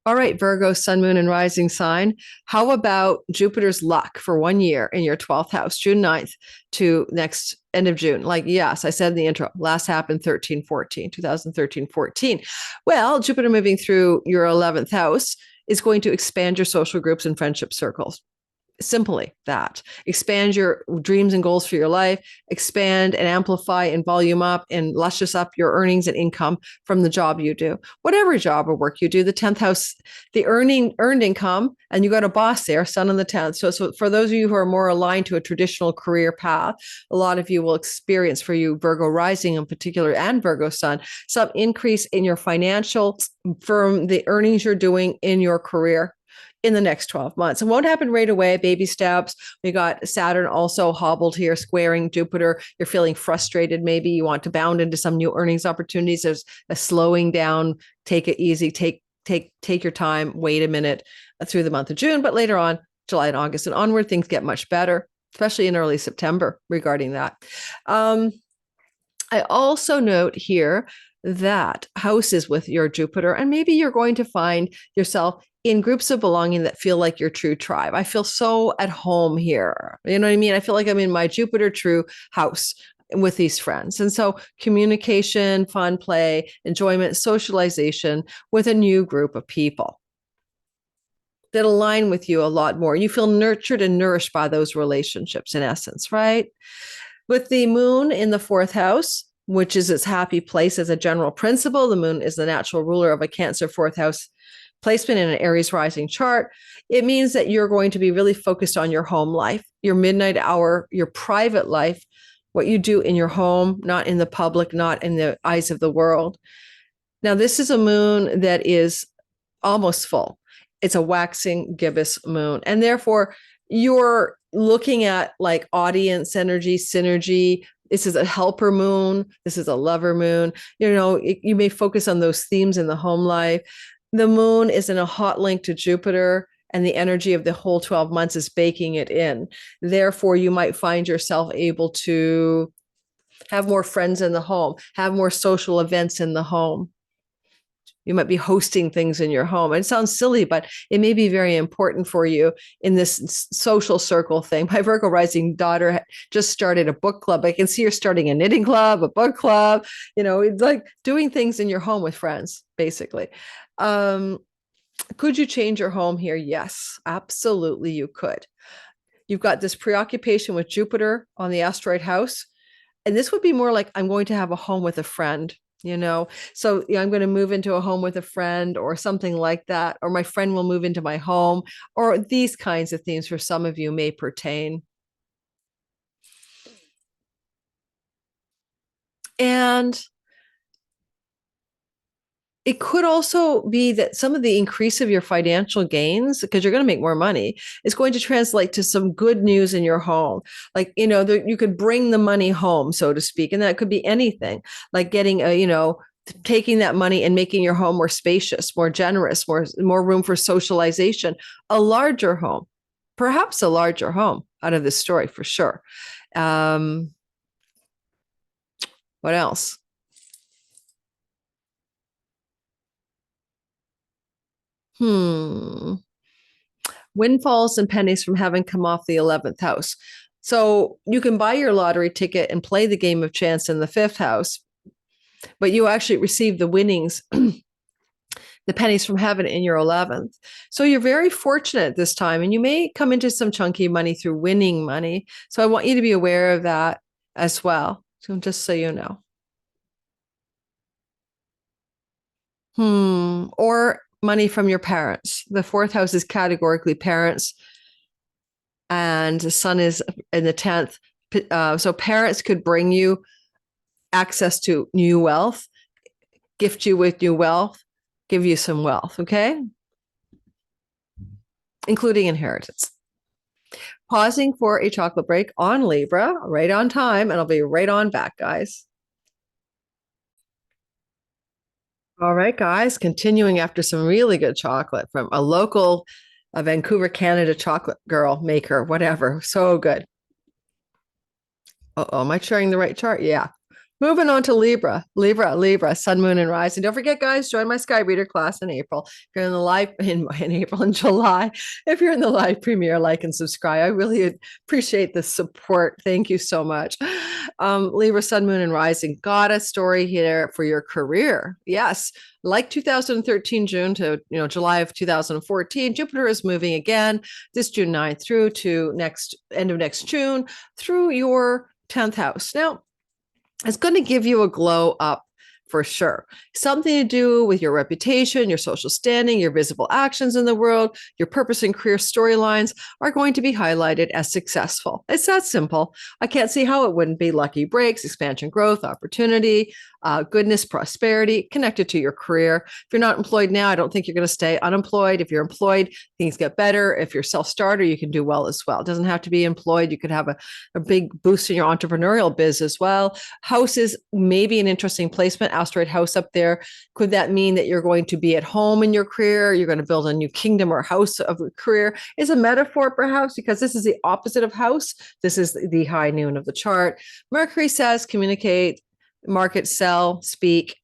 A: All right, Virgo, sun, moon, and rising sign. How about Jupiter's luck for 1 year in your 12th house, June 9th to next end of June? Like, yes, I said in the intro, last happened 2013-14. Well, Jupiter moving through your 11th house is going to expand your social groups and friendship circles. Simply that. Expand your dreams and goals for your life, expand and amplify and volume up and luscious up your earnings and income from the job you do. Whatever job or work you do, the 10th house, the earned income, and you got a boss there, sun on the 10th. So for those of you who are more aligned to a traditional career path, a lot of you will experience, for you, Virgo rising in particular and Virgo sun, some increase in your financial from the earnings you're doing in your career in the next 12 months. It won't happen right away, baby steps. We got Saturn also hobbled here, squaring Jupiter. You're feeling frustrated. Maybe you want to bound into some new earnings opportunities. There's a slowing down, take it easy, take your time, wait a minute through the month of June. But later on, July and August and onward, things get much better, especially in early September regarding that. I also note here that houses with your Jupiter, and maybe you're going to find yourself in groups of belonging that feel like your true tribe. I feel so at home here. You know what I mean? I feel like I'm in my Jupiter true house with these friends. And so communication, fun, play, enjoyment, socialization with a new group of people that align with you a lot more. You feel nurtured and nourished by those relationships in essence, right? With the moon in the 4th house, which is its happy place as a general principle, the moon is the natural ruler of a Cancer 4th house placement in an Aries rising chart. It means that you're going to be really focused on your home life, your midnight hour, your private life, what you do in your home, not in the public, not in the eyes of the world. Now, this is a moon that is almost full. It's a waxing gibbous moon. And therefore, you're looking at like audience energy, synergy. This is a helper moon. This is a lover moon. You know, you may focus on those themes in the home life. The moon is in a hot link to Jupiter, and the energy of the whole 12 months is baking it in. Therefore, you might find yourself able to have more friends in the home, have more social events in the home. You might be hosting things in your home. It sounds silly, but it may be very important for you in this social circle thing. My Virgo rising daughter just started a book club. I can see her starting a knitting club, a book club. You know, it's like doing things in your home with friends, basically. Could you change your home here? Yes, absolutely you could. You've got this preoccupation with Jupiter on the asteroid house. And this would be more like, I'm going to have a home with a friend, you know? So I'm going to move into a home with a friend or something like that, or my friend will move into my home, or these kinds of things for some of you may pertain. And it could also be that some of the increase of your financial gains, because you're going to make more money, is going to translate to some good news in your home. Like, you know, you could bring the money home, so to speak. And that could be anything, like getting a, you know, taking that money and making your home more spacious, more generous, more room for socialization, a larger home, perhaps a larger home out of this story for sure. What else? Windfalls and pennies from heaven come off the 11th house. So you can buy your lottery ticket and play the game of chance in the 5th house, but you actually receive the winnings, the pennies from heaven in your 11th. So you're very fortunate this time, and you may come into some chunky money through winning money. So I want you to be aware of that as well. So just so you know. Or money from your parents. The 4th house is categorically parents, and the sun is in the 10th. So parents could bring you access to new wealth, gift you with new wealth, give you some wealth, okay? Including inheritance. Pausing for a chocolate break on Libra, right on time, and I'll be right on back, guys. All right, guys, continuing after some really good chocolate from a local Vancouver, Canada chocolate girl maker, whatever. So good. Uh-oh, am I sharing the right chart? Yeah. Moving on to Libra, Sun, Moon, and Rise. And don't forget, guys, join my Sky Reader class in April. If you're in the live in April and July, if you're in the live premiere, like and subscribe. I really appreciate the support. Thank you so much. Libra, Sun, Moon, and Rising. Got a story here for your career. Yes, like 2013 June to July of 2014, Jupiter is moving again this June 9th through to end of next June through your 10th house. Now, it's going to give you a glow up for sure. Something to do with your reputation, your social standing, your visible actions in the world, your purpose and career storylines are going to be highlighted as successful. It's that simple. I can't see how it wouldn't be. Lucky breaks, expansion, growth, opportunity, goodness, prosperity connected to your career. If you're not employed now, I don't think you're going to stay unemployed. If you're employed, things get better. If you're self-starter, you can do well as well. It doesn't have to be employed. You could have a big boost in your entrepreneurial biz as well. House is maybe an interesting placement. Asteroid House up there. Could that mean that you're going to be at home in your career? You're going to build a new kingdom or house of a career? Is a metaphor perhaps, because this is the opposite of house. This is the high noon of the chart. Mercury says communicate, market, sell, speak,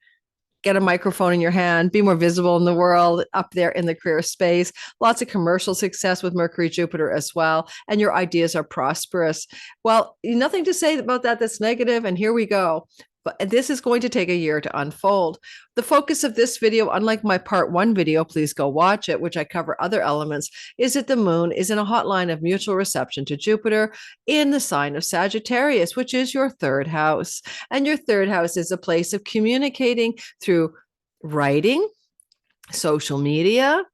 A: get a microphone in your hand, be more visible in the world, up there in the career space. Lots of commercial success with Mercury, Jupiter as well. And your ideas are prosperous. Well, nothing to say about that that's negative. And here we go. But this is going to take a year to unfold. The focus of this video, unlike my part 1 video, please go watch it, which I cover other elements, is that the moon is in a hotline of mutual reception to Jupiter in the sign of Sagittarius, which is your 3rd house. And your 3rd house is a place of communicating through writing, social media,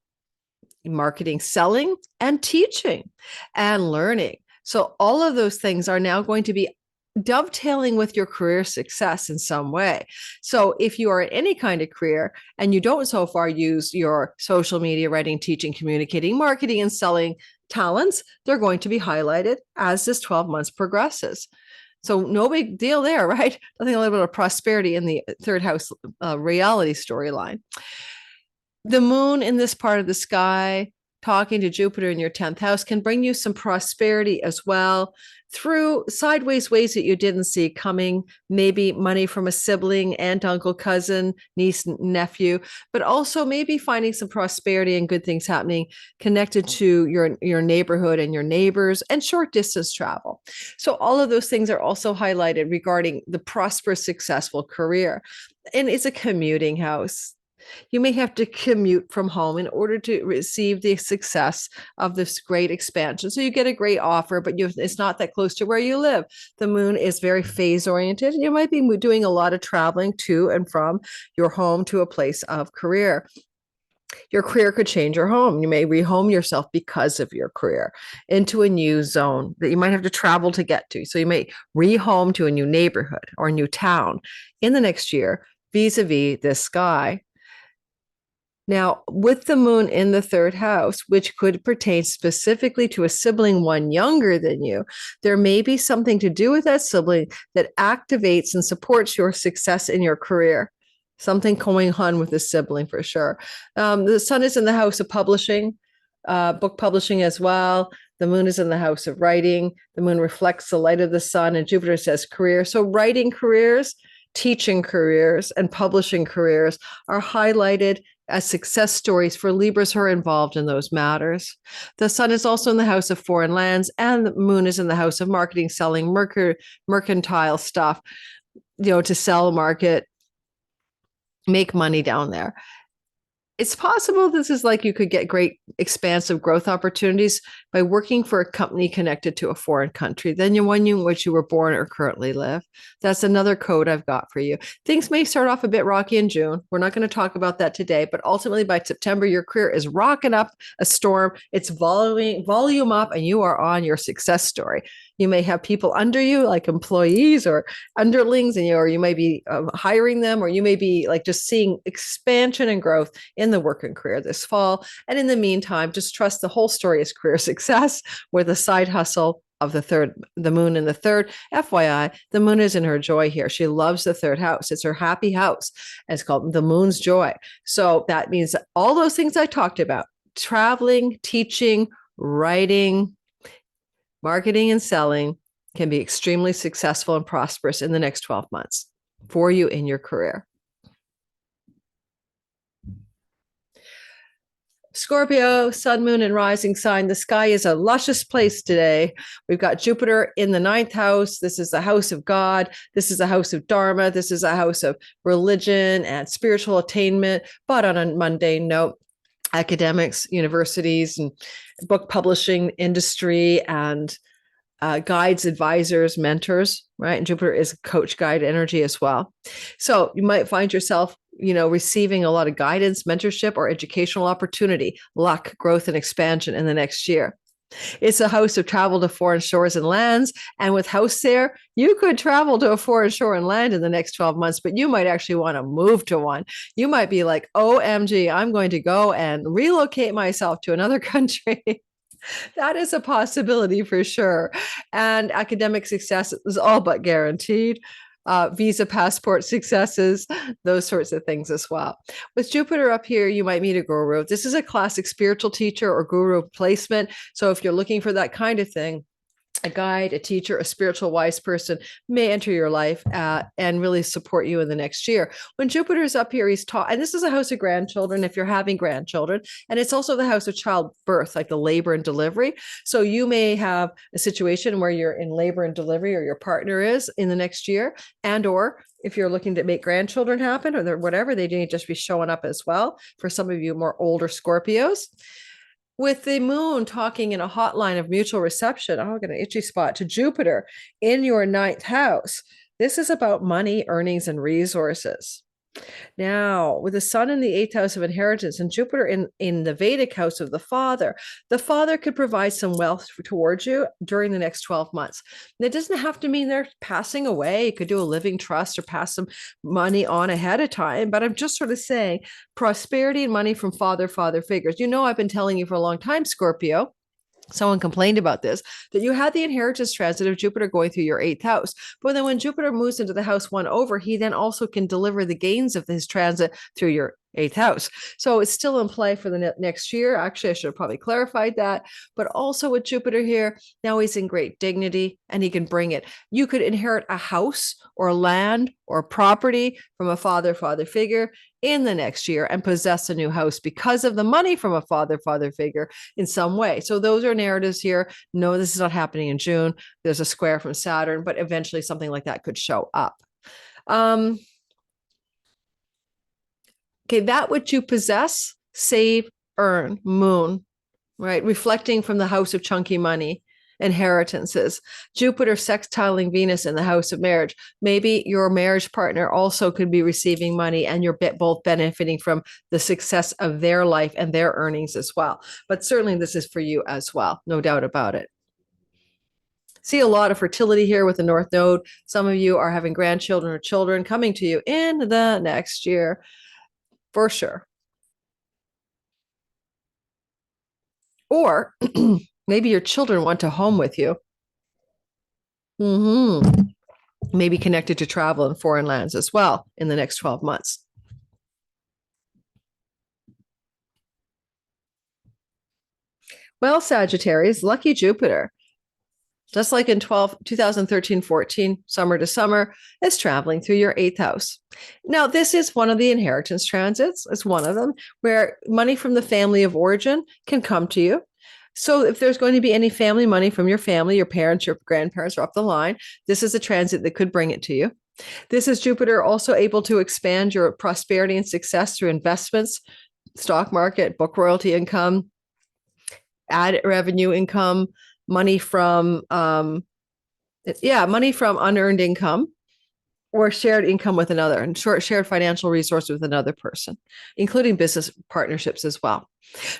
A: marketing, selling, and teaching and learning. So all of those things are now going to be dovetailing with your career success in some way. So if you are in any kind of career and you don't so far use your social media, writing, teaching, communicating, marketing, and selling talents, they're going to be highlighted as this 12 months progresses. So no big deal there, right? Nothing a little bit of prosperity in the 3rd house reality storyline. The moon in this part of the sky, talking to Jupiter in your 10th house, can bring you some prosperity as well through sideways ways that you didn't see coming, maybe money from a sibling, aunt, uncle, cousin, niece, nephew, but also maybe finding some prosperity and good things happening connected to your neighborhood and your neighbors and short distance travel. So all of those things are also highlighted regarding the prosperous, successful career. And it's a commuting house. You may have to commute from home in order to receive the success of this great expansion. So you get a great offer, but it's not that close to where you live. The moon is very phase oriented. You might be doing a lot of traveling to and from your home to a place of career. Your career could change your home. You may rehome yourself because of your career into a new zone that you might have to travel to get to. So you may rehome to a new neighborhood or a new town in the next year vis-a-vis this sky. Now, with the moon in the 3rd house, which could pertain specifically to a sibling one younger than you, there may be something to do with that sibling that activates and supports your success in your career. Something going on with the sibling for sure. The sun is in the house of publishing, book publishing as well. The moon is in the house of writing. The moon reflects the light of the sun, and Jupiter says career. So writing careers, teaching careers, and publishing careers are highlighted as success stories for Libras who are involved in those matters. The sun is also in the house of foreign lands, and the moon is in the house of marketing, selling, mercantile stuff, to sell, market, make money down there. It's possible this is like you could get great expansive growth opportunities by working for a company connected to a foreign country than the one in which you were born or currently live. That's another code I've got for you. Things may start off a bit rocky in June. We're not going to talk about that today, but ultimately by September, your career is rocking up a storm. It's volume up, and you are on your success story. You may have people under you, like employees or underlings, and or you may be hiring them, or you may be like just seeing expansion and growth in the work and career this fall. And in the meantime, just trust the whole story is career success with a side hustle of the moon in the 3rd. FYI, the moon is in her joy here. She loves the 3rd house. It's her happy house. And it's called the moon's joy. So that means that all those things I talked about, traveling, teaching, writing, marketing, and selling, can be extremely successful and prosperous in the next 12 months. for you in your career. Scorpio, sun, moon, and rising sign. The sky is a luscious place today. We've got Jupiter in the 9th house. This is the house of God. This is a house of Dharma. This is a house of religion and spiritual attainment. But on a mundane note, academics, universities, and book publishing industry, and guides, advisors, mentors, right? And Jupiter is coach guide energy as well. So you might find yourself, receiving a lot of guidance, mentorship, or educational opportunity, luck, growth, and expansion in the next year. It's a house of travel to foreign shores and lands. And with house there, you could travel to a foreign shore and land in the next 12 months, but you might actually want to move to one. You might be like, OMG, I'm going to go and relocate myself to another country. That is a possibility for sure. And academic success is all but guaranteed. Visa, passport successes, those sorts of things as well. With Jupiter up here, you might meet a guru. This is a classic spiritual teacher or guru placement. So if you're looking for that kind of thing, a guide, a teacher, a spiritual wise person may enter your life and really support you in the next year. When Jupiter is up here, he's taught, and this is a house of grandchildren if you're having grandchildren, and it's also the house of childbirth, like the labor and delivery. So you may have a situation where you're in labor and delivery, or your partner is in the next year, and or if you're looking to make grandchildren happen or whatever, they may just be showing up as well. For some of you more older Scorpios. With the moon talking in a hotline of mutual reception, I got an itchy spot, to Jupiter in your 9th house. This is about money, earnings, and resources. Now, with the sun in the 8th house of inheritance and Jupiter in the Vedic house of the father could provide some wealth towards you during the next 12 months. And it doesn't have to mean they're passing away. You could do a living trust or pass some money on ahead of time. But I'm just sort of saying prosperity and money from father figures. I've been telling you for a long time, Scorpio. Someone complained about this, that you had the inheritance transit of Jupiter going through your 8th house. But then when Jupiter moves into the house 1 over, he then also can deliver the gains of his transit through your 8th house. So it's still in play for the next year. Actually, I should have probably clarified that. But also with Jupiter here, now he's in great dignity and he can bring it. You could inherit a house or land or property from a father figure in the next year and possess a new house because of the money from a father figure in some way. So those are narratives here. No, this is not happening in June. There's a square from Saturn, but eventually something like that could show up. Okay, that which you possess, save, earn, moon, right? Reflecting from the house of chunky money, inheritances. Jupiter sextiling Venus in the house of marriage. Maybe your marriage partner also could be receiving money and you're both benefiting from the success of their life and their earnings as well. But certainly this is for you as well, no doubt about it. See a lot of fertility here with the North Node. Some of you are having grandchildren or children coming to you in the next year, for sure. Or maybe your children want to home with you. Maybe connected to travel in foreign lands as well in the next 12 months. Well, Sagittarius, lucky Jupiter, just like in 2013-14, summer to summer, is traveling through your 8th house. Now, this is one of the inheritance transits. It's one of them where money from the family of origin can come to you. So if there's going to be any family money from your family, your parents, your grandparents are up the line, this is a transit that could bring it to you. This is Jupiter also able to expand your prosperity and success through investments, stock market, book royalty income, ad revenue income, money from unearned income or shared income with another, and shared financial resource with another person, including business partnerships as well.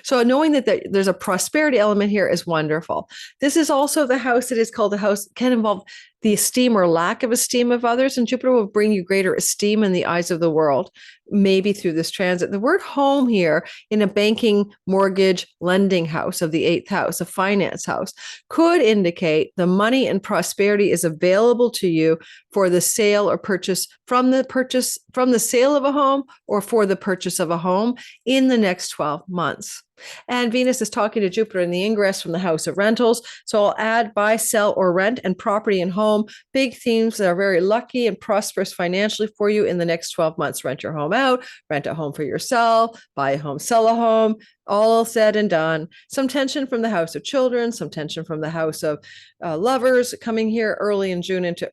A: So knowing that there's a prosperity element here is wonderful. This is also the house that is called the house, can involve the esteem or lack of esteem of others, and Jupiter will bring you greater esteem in the eyes of the world, maybe through this transit. The word home here in a banking, mortgage, lending house of the 8th house, a finance house, could indicate the money and prosperity is available to you for the sale or purchase from the sale of a home or for the purchase of a home in the next 12 months. months. And Venus is talking to Jupiter in the ingress from the house of rentals. So I'll add buy, sell, or rent, and property and home. Big themes that are very lucky and prosperous financially for you in the next 12 months. Rent your home out, rent a home for yourself, buy a home, sell a home, all said and done. Some tension from the house of children, some tension from the house of lovers coming here early in June into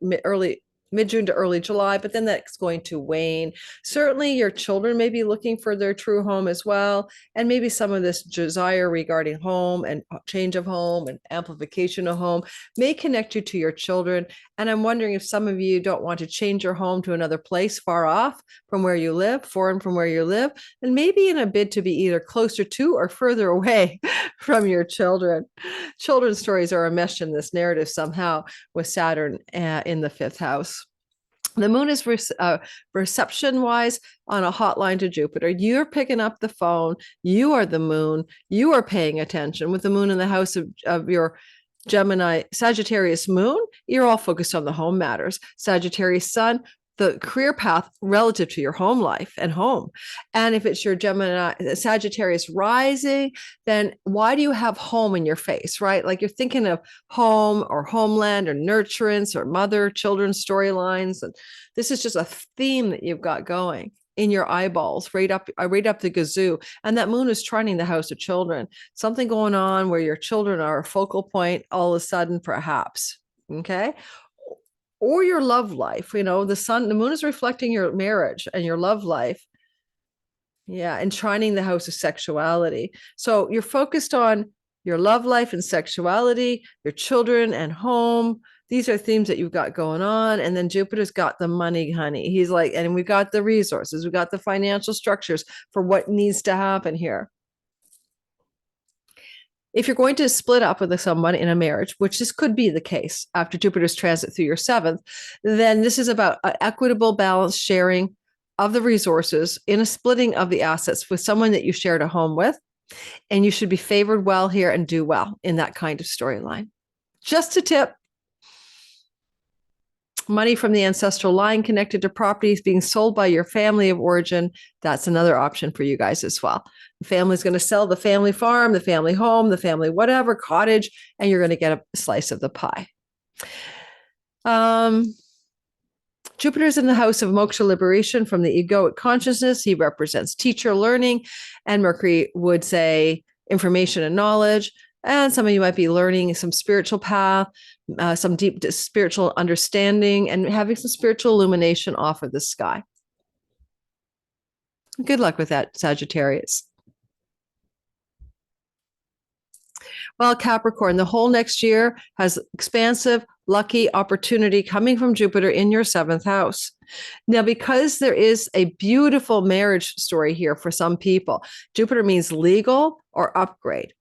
A: mid-June to early July, but then that's going to wane. Certainly your children may be looking for their true home as well. And maybe some of this desire regarding home and change of home and amplification of home may connect you to your children. And I'm wondering if some of you don't want to change your home to another place far off from where you live, foreign from where you live, and maybe in a bid to be either closer to or further away from your children. Children's stories are enmeshed in this narrative somehow with Saturn in the fifth house. The moon is reception-wise on a hotline to Jupiter. You're picking up the phone. You are the moon. You are paying attention. With the moon in the house of your Gemini, Sagittarius moon, you're all focused on the home matters. Sagittarius sun, the career path relative to your home life and home. And if it's your Gemini, Sagittarius rising, then why do you have home in your face, right? Like you're thinking of home or homeland or nurturance or mother, children storylines. And this is just a theme that you've got going in your eyeballs, right up the gazoo. And that moon is trining the house of children. Something going on where your children are a focal point all of a sudden, perhaps. Okay. Or your love life, the moon is reflecting your marriage and your love life. Yeah, and trining the house of sexuality. So you're focused on your love life and sexuality, your children and home. These are themes that you've got going on. And then Jupiter's got the money, honey. He's like, and we've got the resources, we've got the financial structures for what needs to happen here. If you're going to split up with someone in a marriage, which this could be the case after Jupiter's transit through your seventh, then this is about an equitable, balanced sharing of the resources in a splitting of the assets with someone that you shared a home with. And you should be favored well here and do well in that kind of storyline. Just a tip. Money from the ancestral line connected to properties being sold by your family of origin. That's another option for you guys as well. The family's going to sell the family farm, the family home, the family whatever, cottage, and you're going to get a slice of the pie. Jupiter's in the house of moksha, liberation from the egoic consciousness. He represents teacher learning, and Mercury would say information and knowledge. And some of you might be learning some spiritual path, some deep spiritual understanding, and having some spiritual illumination off of the sky. Good luck with that, Sagittarius. Well, Capricorn, the whole next year has expansive, lucky opportunity coming from Jupiter in your seventh house. Now, because there is a beautiful marriage story here for some people, Jupiter means legal or upgrade.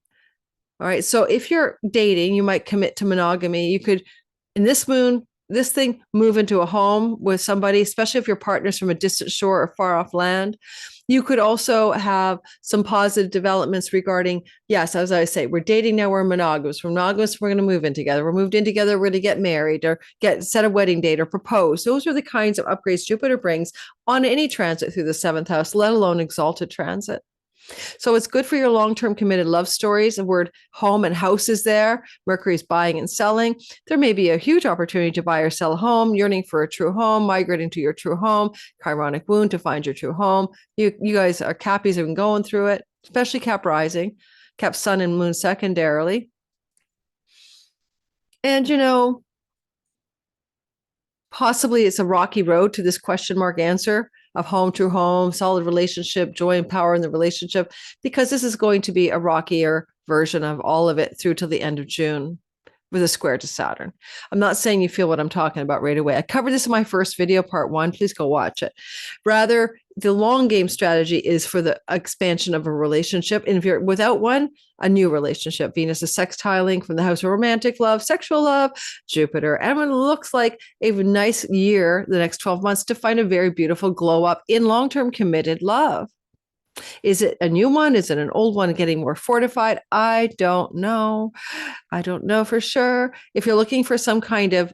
A: All right. So if you're dating, you might commit to monogamy. You could, in this thing, move into a home with somebody, especially if your partner's from a distant shore or far off land. You could also have some positive developments regarding, yes, as I say, we're dating now, we're monogamous. We're monogamous, we're going to move in together. We're moved in together, we're going to get married or set a wedding date or propose. Those are the kinds of upgrades Jupiter brings on any transit through the seventh house, let alone exalted transit. So it's good for your long-term committed love stories. The word home and house is there. Mercury's buying and selling. There may be a huge opportunity to buy or sell a home, yearning for a true home, migrating to your true home, chironic wound to find your true home. You guys are Cappies have been going through it, especially Cap rising, Cap sun and moon secondarily. And, possibly it's a rocky road to this question mark answer of home, true home, solid relationship, joy and power in the relationship, because this is going to be a rockier version of all of it through till the end of June with a square to Saturn. I'm not saying you feel what I'm talking about right away. I covered this in my first video, part 1. Please go watch it. Rather, the long game strategy is for the expansion of a relationship. And if you're without one, a new relationship. Venus is sextiling from the house of romantic love, sexual love, Jupiter. And it looks like a nice year, the next 12 months, to find a very beautiful glow up in long-term committed love. Is it a new one? Is it an old one getting more fortified? I don't know. I don't know for sure. If you're looking for some kind of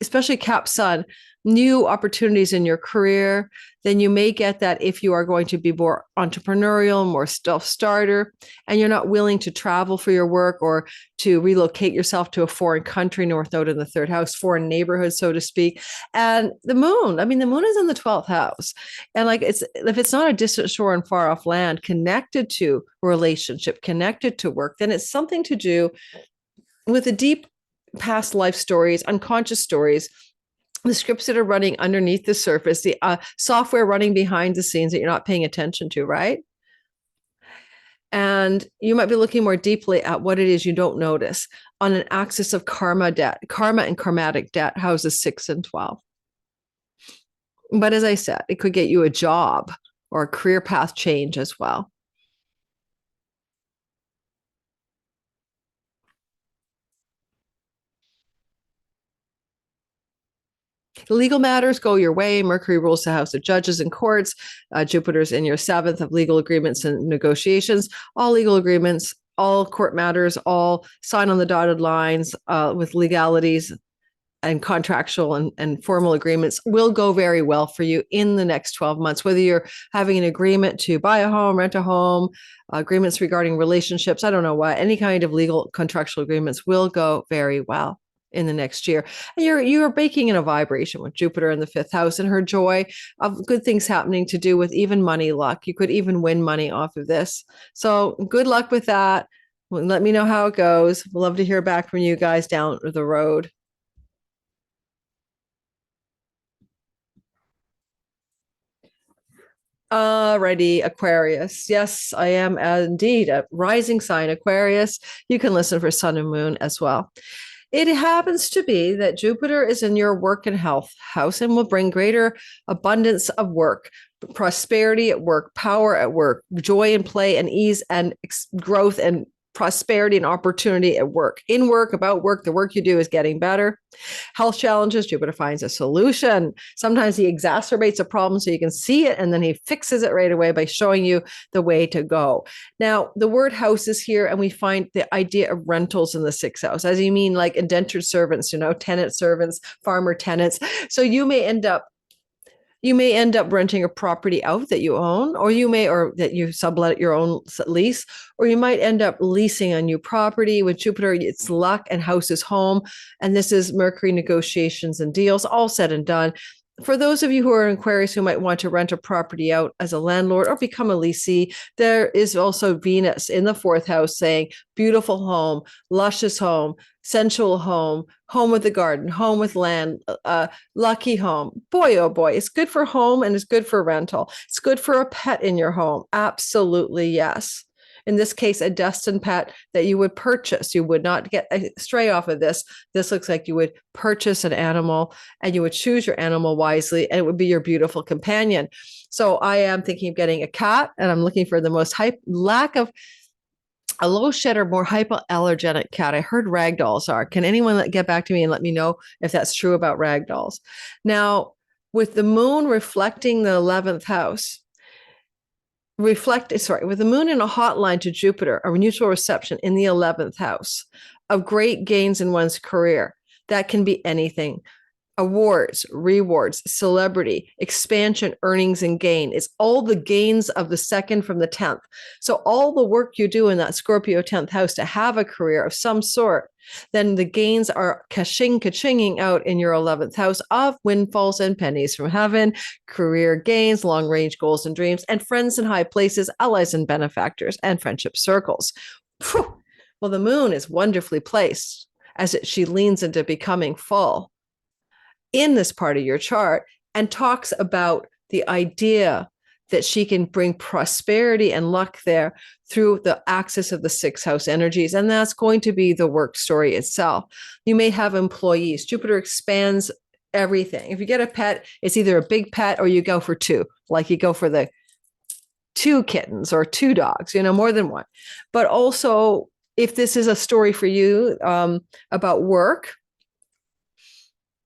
A: especially Cap Sun, new opportunities in your career, then you may get that if you are going to be more entrepreneurial, more self-starter, and you're not willing to travel for your work or to relocate yourself to a foreign country, North Node in the third house, foreign neighborhood, so to speak. And the moon, I mean, the moon is in the 12th house. And like if it's not a distant shore and far off land connected to relationship, connected to work, then it's something to do with the deep past life stories, unconscious stories, the scripts that are running underneath the surface, the software running behind the scenes that you're not paying attention to, right? And you might be looking more deeply at what it is you don't notice on an axis of karma debt. Karma and karmatic debt houses 6 and 12. But as I said, it could get you a job or a career path change as well. Legal matters go your way. Mercury rules the house of judges and courts. Jupiter's in your 7th of legal agreements and negotiations. All legal agreements, all court matters, all sign on the dotted lines with legalities and contractual and formal agreements will go very well for you in the next 12 months, whether you're having an agreement to buy a home, rent a home, agreements regarding relationships, I don't know what, any kind of legal contractual agreements will go very well in the next year. And you're baking in a vibration with Jupiter in the 5th house and her joy of good things happening to do with even money luck. You could even win money off of this. So good luck with that. Let me know how it goes. We'd love to hear back from you guys down the road. Alrighty, Aquarius. Yes, I am indeed a rising sign Aquarius. You can listen for Sun and Moon as well. It happens to be that Jupiter is in your work and health house and will bring greater abundance of work, prosperity at work, power at work, joy and play and ease and growth and prosperity and opportunity at work. In work, about work, the work you do is getting better. Health challenges, Jupiter finds a solution. Sometimes he exacerbates a problem so you can see it, and then he fixes it right away by showing you the way to go. Now, the word house is here, and we find the idea of rentals in the 6th house, as you mean like indentured servants, tenant servants, farmer tenants. So you may end up renting a property out that you own, or that you sublet your own lease, or you might end up leasing a new property. With Jupiter, it's luck and house is home. And this is Mercury negotiations and deals, all said and done. For those of you who are in Aquarius who might want to rent a property out as a landlord or become a leasee, there is also Venus in the 4th house saying beautiful home, luscious home, sensual home, home with a garden, home with land, lucky home. Boy, oh boy, it's good for home and it's good for rental. It's good for a pet in your home. Absolutely, yes. In this case, a destined pet that you would purchase. You would not get a stray off of this. This looks like you would purchase an animal and you would choose your animal wisely, and it would be your beautiful companion. So I am thinking of getting a cat, and I'm looking for the most lack of a low shed or more hypoallergenic cat. I heard ragdolls are. Can anyone get back to me and let me know if that's true about ragdolls? Now, with the moon reflecting the 11th house, with the moon in a hot line to Jupiter, a mutual reception in the 11th house of great gains in one's career. That can be anything. Awards, rewards, celebrity, expansion, earnings, and gain. It's all the gains of the 2nd from the 10th. So all the work you do in that Scorpio 10th house to have a career of some sort, then the gains are ka-chinging out in your 11th house of windfalls and pennies from heaven, career gains, long-range goals and dreams, and friends in high places, allies and benefactors, and friendship circles. Whew. Well, the moon is wonderfully placed as she leans into becoming full in this part of your chart and talks about the idea that she can bring prosperity and luck there through the axis of the 6th house energies. And that's going to be the work story itself. You may have employees. Jupiter expands everything. If you get a pet, it's either a big pet or you go for 2, like you go for the 2 kittens or 2 dogs, more than one. But also, if this is a story for you about work,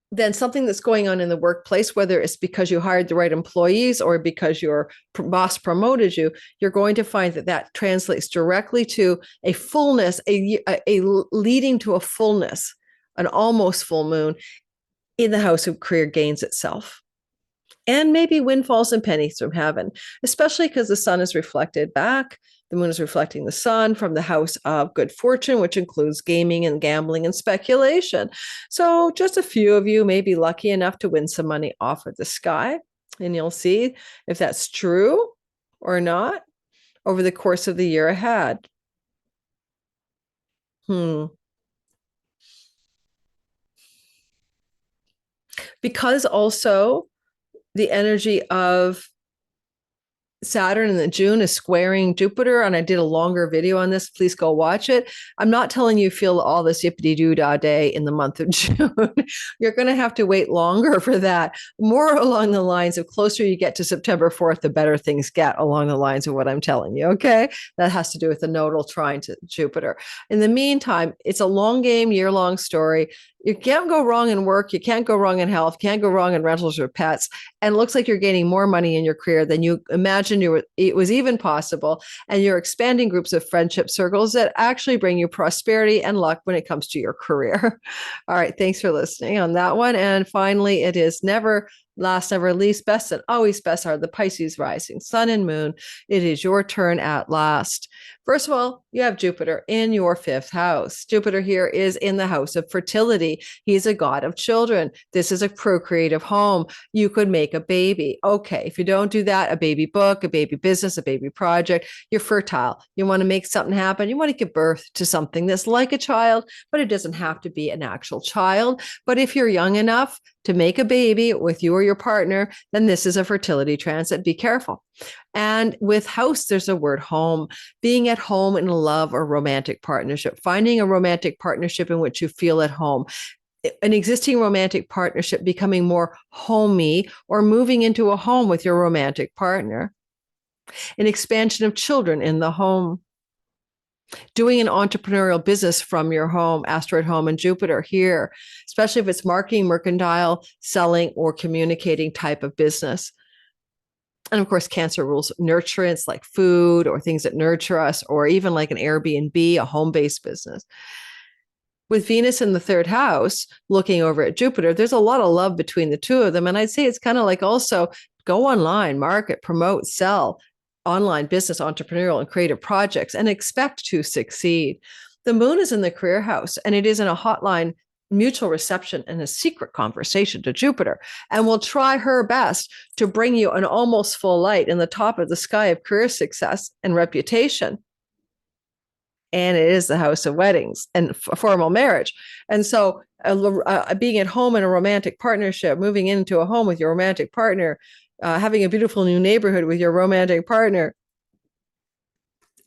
A: then something that's going on in the workplace, whether it's because you hired the right employees or because your boss promoted you, you're going to find that translates directly to a fullness, a leading to a fullness, an almost full moon in the house of career gains itself. And maybe windfalls and pennies from heaven, especially because the sun is reflected back. The moon is reflecting the sun from the house of good fortune, which includes gaming and gambling and speculation. So just a few of you may be lucky enough to win some money off of the sky. And you'll see if that's true or not over the course of the year ahead. Because also the energy of Saturn in the June is squaring Jupiter, and I did a longer video on this. Please go watch it. I'm not telling you feel all this yippity-doo-dah day in the month of June. You're going to have to wait longer for that. More along the lines of closer you get to September 4th, the better things get along the lines of what I'm telling you, okay? That has to do with the nodal trine to Jupiter. In the meantime, it's a long game, year-long story. You can't go wrong in work. You can't go wrong in health. Can't go wrong in rentals or pets. And it looks like you're gaining more money in your career than you imagined it was even possible. And you're expanding groups of friendship circles that actually bring you prosperity and luck when it comes to your career. All right. Thanks for listening on that one. And finally, it is never last, never least, best and always best are the Pisces rising sun and moon. It is your turn at last. First of all, you have Jupiter in your fifth house. Jupiter here is in the house of fertility. He's a god of children. This is a procreative home. You could make a baby. Okay, if you don't do that, a baby book, a baby business, a baby project, you're fertile. You want to make something happen. You want to give birth to something that's like a child, but it doesn't have to be an actual child. But if you're young enough to make a baby with you or your partner, then this is a fertility transit. Be careful. And with house, there's a word home, being at home in a love or romantic partnership, finding a romantic partnership in which you feel at home, an existing romantic partnership becoming more homey, or moving into a home with your romantic partner, an expansion of children in the home, doing an entrepreneurial business from your home, asteroid home and Jupiter here, especially if it's marketing, mercantile, selling, or communicating type of business. And of course, Cancer rules nurturance like food or things that nurture us, or even like an Airbnb, a home-based business. With Venus in the third house, looking over at Jupiter, there's a lot of love between the two of them. And I'd say it's kind of like also go online, market, promote, sell, online business, entrepreneurial and creative projects, and expect to succeed. The moon is in the career house, and it is in a hotline mutual reception and a secret conversation to Jupiter, and will try her best to bring you an almost full light in the top of the sky of career success and reputation. And it is the house of weddings and formal marriage. And so being at home in a romantic partnership, moving into a home with your romantic partner, having a beautiful new neighborhood with your romantic partner,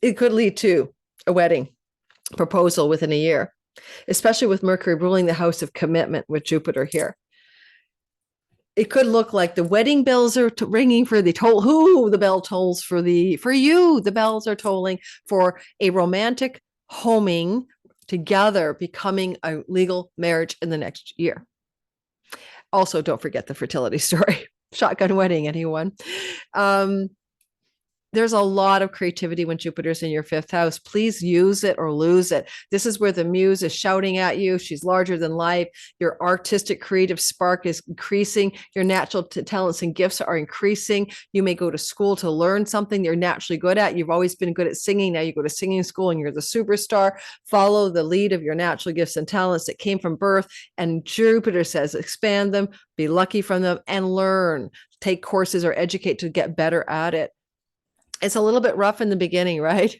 A: it could lead to a wedding proposal within a year, especially with Mercury ruling the house of commitment with Jupiter here. It could look like the wedding bells are ringing for the toll. Who the bell tolls for you. The bells are tolling for a romantic homing together, becoming a legal marriage in the next year. Also, don't forget the fertility story. Shotgun wedding, anyone? There's a lot of creativity when Jupiter's in your fifth house. Please use it or lose it. This is where the muse is shouting at you. She's larger than life. Your artistic creative spark is increasing. Your natural talents and gifts are increasing. You may go to school to learn something you're naturally good at. You've always been good at singing. Now you go to singing school and you're the superstar. Follow the lead of your natural gifts and talents that came from birth. And Jupiter says, expand them, be lucky from them, and learn. Take courses or educate to get better at it. It's a little bit rough in the beginning, right?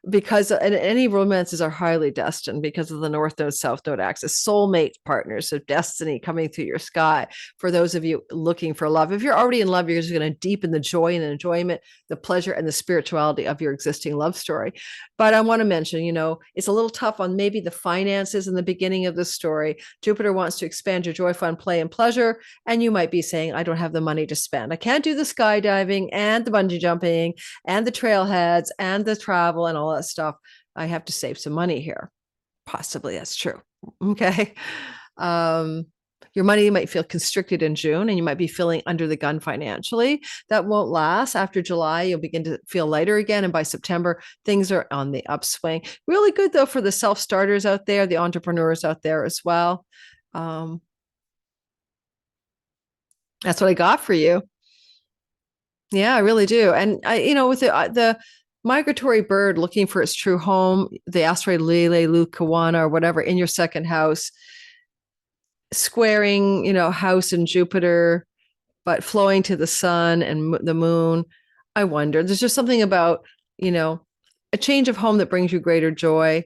A: Because any romances are highly destined because of the North Node, South Node axis, soulmate partners of destiny coming through your sky. For those of you looking for love, if you're already in love, you're just going to deepen the joy and enjoyment, the pleasure and the spirituality of your existing love story. But I want to mention, it's a little tough on maybe the finances in the beginning of the story. Jupiter wants to expand your joy, fun, play, and pleasure. And you might be saying, I don't have the money to spend. I can't do the skydiving and the bungee jumping and the trailheads and the travel and all that stuff. I have to save some money here. Possibly that's true. Okay. Your money might feel constricted in June, and you might be feeling under the gun financially. That won't last. After July, you'll begin to feel lighter again. And by September, things are on the upswing. Really good, though, for the self-starters out there, the entrepreneurs out there as well. That's what I got for you. Yeah, I really do. And with the migratory bird looking for its true home, the asteroid Lele, Lucawana, or whatever in your second house, squaring, house and Jupiter, but flowing to the sun and the moon. I wonder, there's just something about, you know, a change of home that brings you greater joy,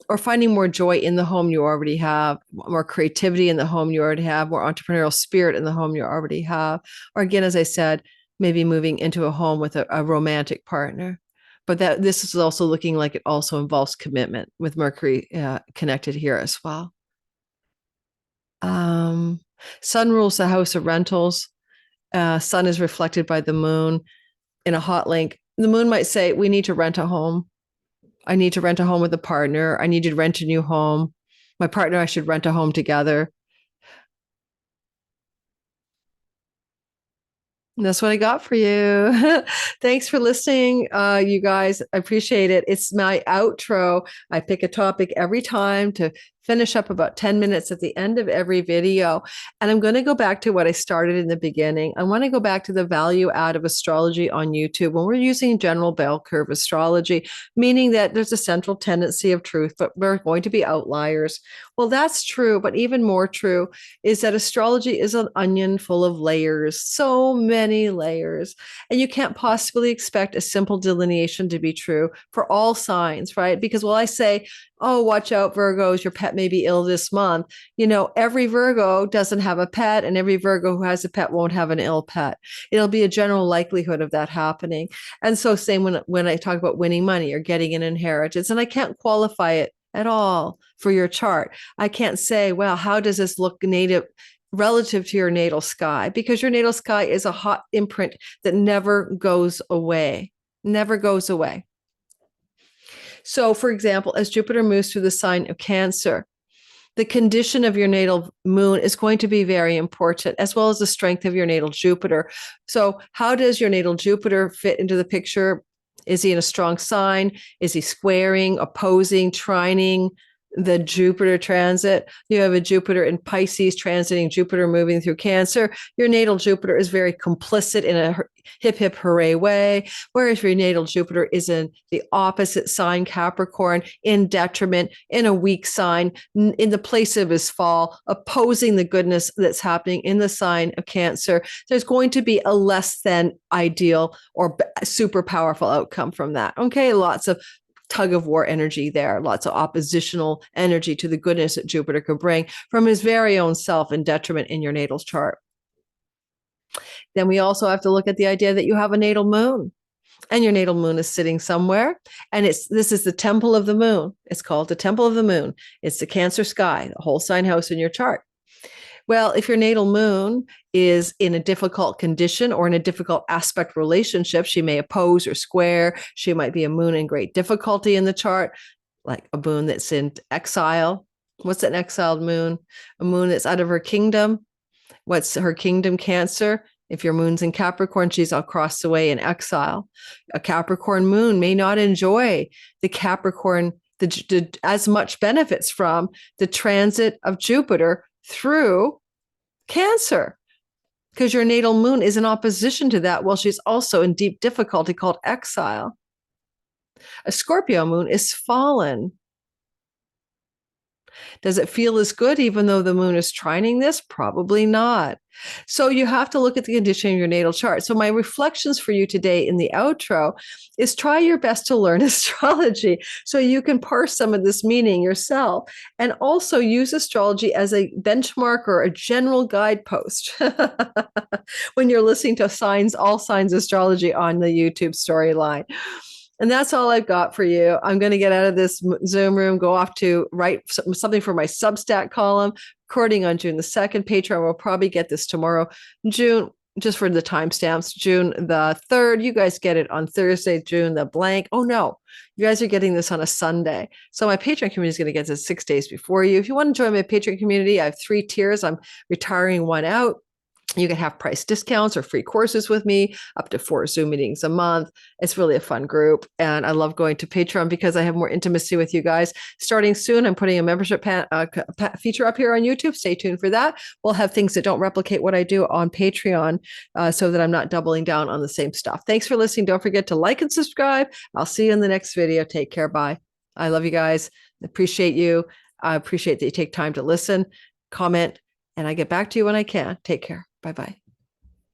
A: or finding more joy in the home you already have, more creativity in the home you already have, more entrepreneurial spirit in the home you already have. Or again, as I said, maybe moving into a home with a romantic partner. But that this is also looking like it also involves commitment with Mercury connected here as well. Um, Sun rules the house of rentals. Sun is reflected by the moon in a hot link. The moon might say, we need to rent a home. I need to rent a home with a partner. I need to rent a new home. My partner, I should rent a home together. And that's what I got for you. Thanks for listening, you guys. I appreciate it. It's my outro. I pick a topic every time to finish up about 10 minutes at the end of every video. And I'm going to go back to what I started in the beginning. I want to go back to the value add of astrology on YouTube when we're using general bell curve astrology, meaning that there's a central tendency of truth, but we're going to be outliers. Well, that's true, but even more true is that astrology is an onion full of layers, so many layers. And you can't possibly expect a simple delineation to be true for all signs, right? Because while I say, oh, watch out, Virgos, your pet may be ill this month, every Virgo doesn't have a pet, and every Virgo who has a pet won't have an ill pet. It'll be a general likelihood of that happening. And so same when I talk about winning money or getting an inheritance, and I can't qualify it at all for your chart. I can't say, well, how does this look native relative to your natal sky? Because your natal sky is a hot imprint that never goes away, never goes away. So, for example, as Jupiter moves through the sign of Cancer, the condition of your natal moon is going to be very important, as well as the strength of your natal Jupiter. So, how does your natal Jupiter fit into the picture? Is he in a strong sign? Is he squaring, opposing, trining the Jupiter transit? You have a Jupiter in Pisces transiting Jupiter moving through Cancer. Your natal Jupiter is very complicit in a hip, hip, hooray way. Whereas your natal Jupiter is in the opposite sign, Capricorn, in detriment, in a weak sign, in the place of his fall, opposing the goodness that's happening in the sign of Cancer. There's going to be a less than ideal or super powerful outcome from that. Okay, lots of tug of war energy there, lots of oppositional energy to the goodness that Jupiter could bring from his very own self in detriment in your natal chart. Then we also have to look at the idea that you have a natal moon, and your natal moon is sitting somewhere, and this is the temple of the moon. It's called the temple of the moon. It's the Cancer sky, the whole sign house in your chart. Well, if your natal moon is in a difficult condition or in a difficult aspect relationship, she may oppose or square. She might be a moon in great difficulty in the chart, like a moon that's in exile. What's an exiled moon? A moon that's out of her kingdom. What's her kingdom? Cancer. If your moon's in Capricorn, she's across the way in exile. A Capricorn moon may not enjoy the Capricorn as much benefits from the transit of Jupiter through Cancer, because your natal moon is in opposition to that while she's also in deep difficulty called exile. A Scorpio moon is fallen. Does it feel as good even though the moon is trining this? Probably not. So you have to look at the condition of your natal chart. So my reflections for you today in the outro is try your best to learn astrology so you can parse some of this meaning yourself, and also use astrology as a benchmark or a general guidepost when you're listening to all signs astrology on the YouTube storyline. And that's all I've got for you. I'm going to get out of this Zoom room, go off to write something for my Substack column, recording on June the 2nd. Patreon will probably get this tomorrow. June, just for the timestamps, June the 3rd. You guys get it on Thursday, June the blank. Oh, no. You guys are getting this on a Sunday. So my Patreon community is going to get this 6 days before you. If you want to join my Patreon community, I have 3 tiers. I'm retiring one out. You can have price discounts or free courses with me, up to 4 Zoom meetings a month. It's really a fun group. And I love going to Patreon because I have more intimacy with you guys. Starting soon, I'm putting a membership feature up here on YouTube. Stay tuned for that. We'll have things that don't replicate what I do on Patreon so that I'm not doubling down on the same stuff. Thanks for listening. Don't forget to like and subscribe. I'll see you in the next video. Take care. Bye. I love you guys. Appreciate you. I appreciate that you take time to listen, comment, and I get back to you when I can. Take care. Bye-bye.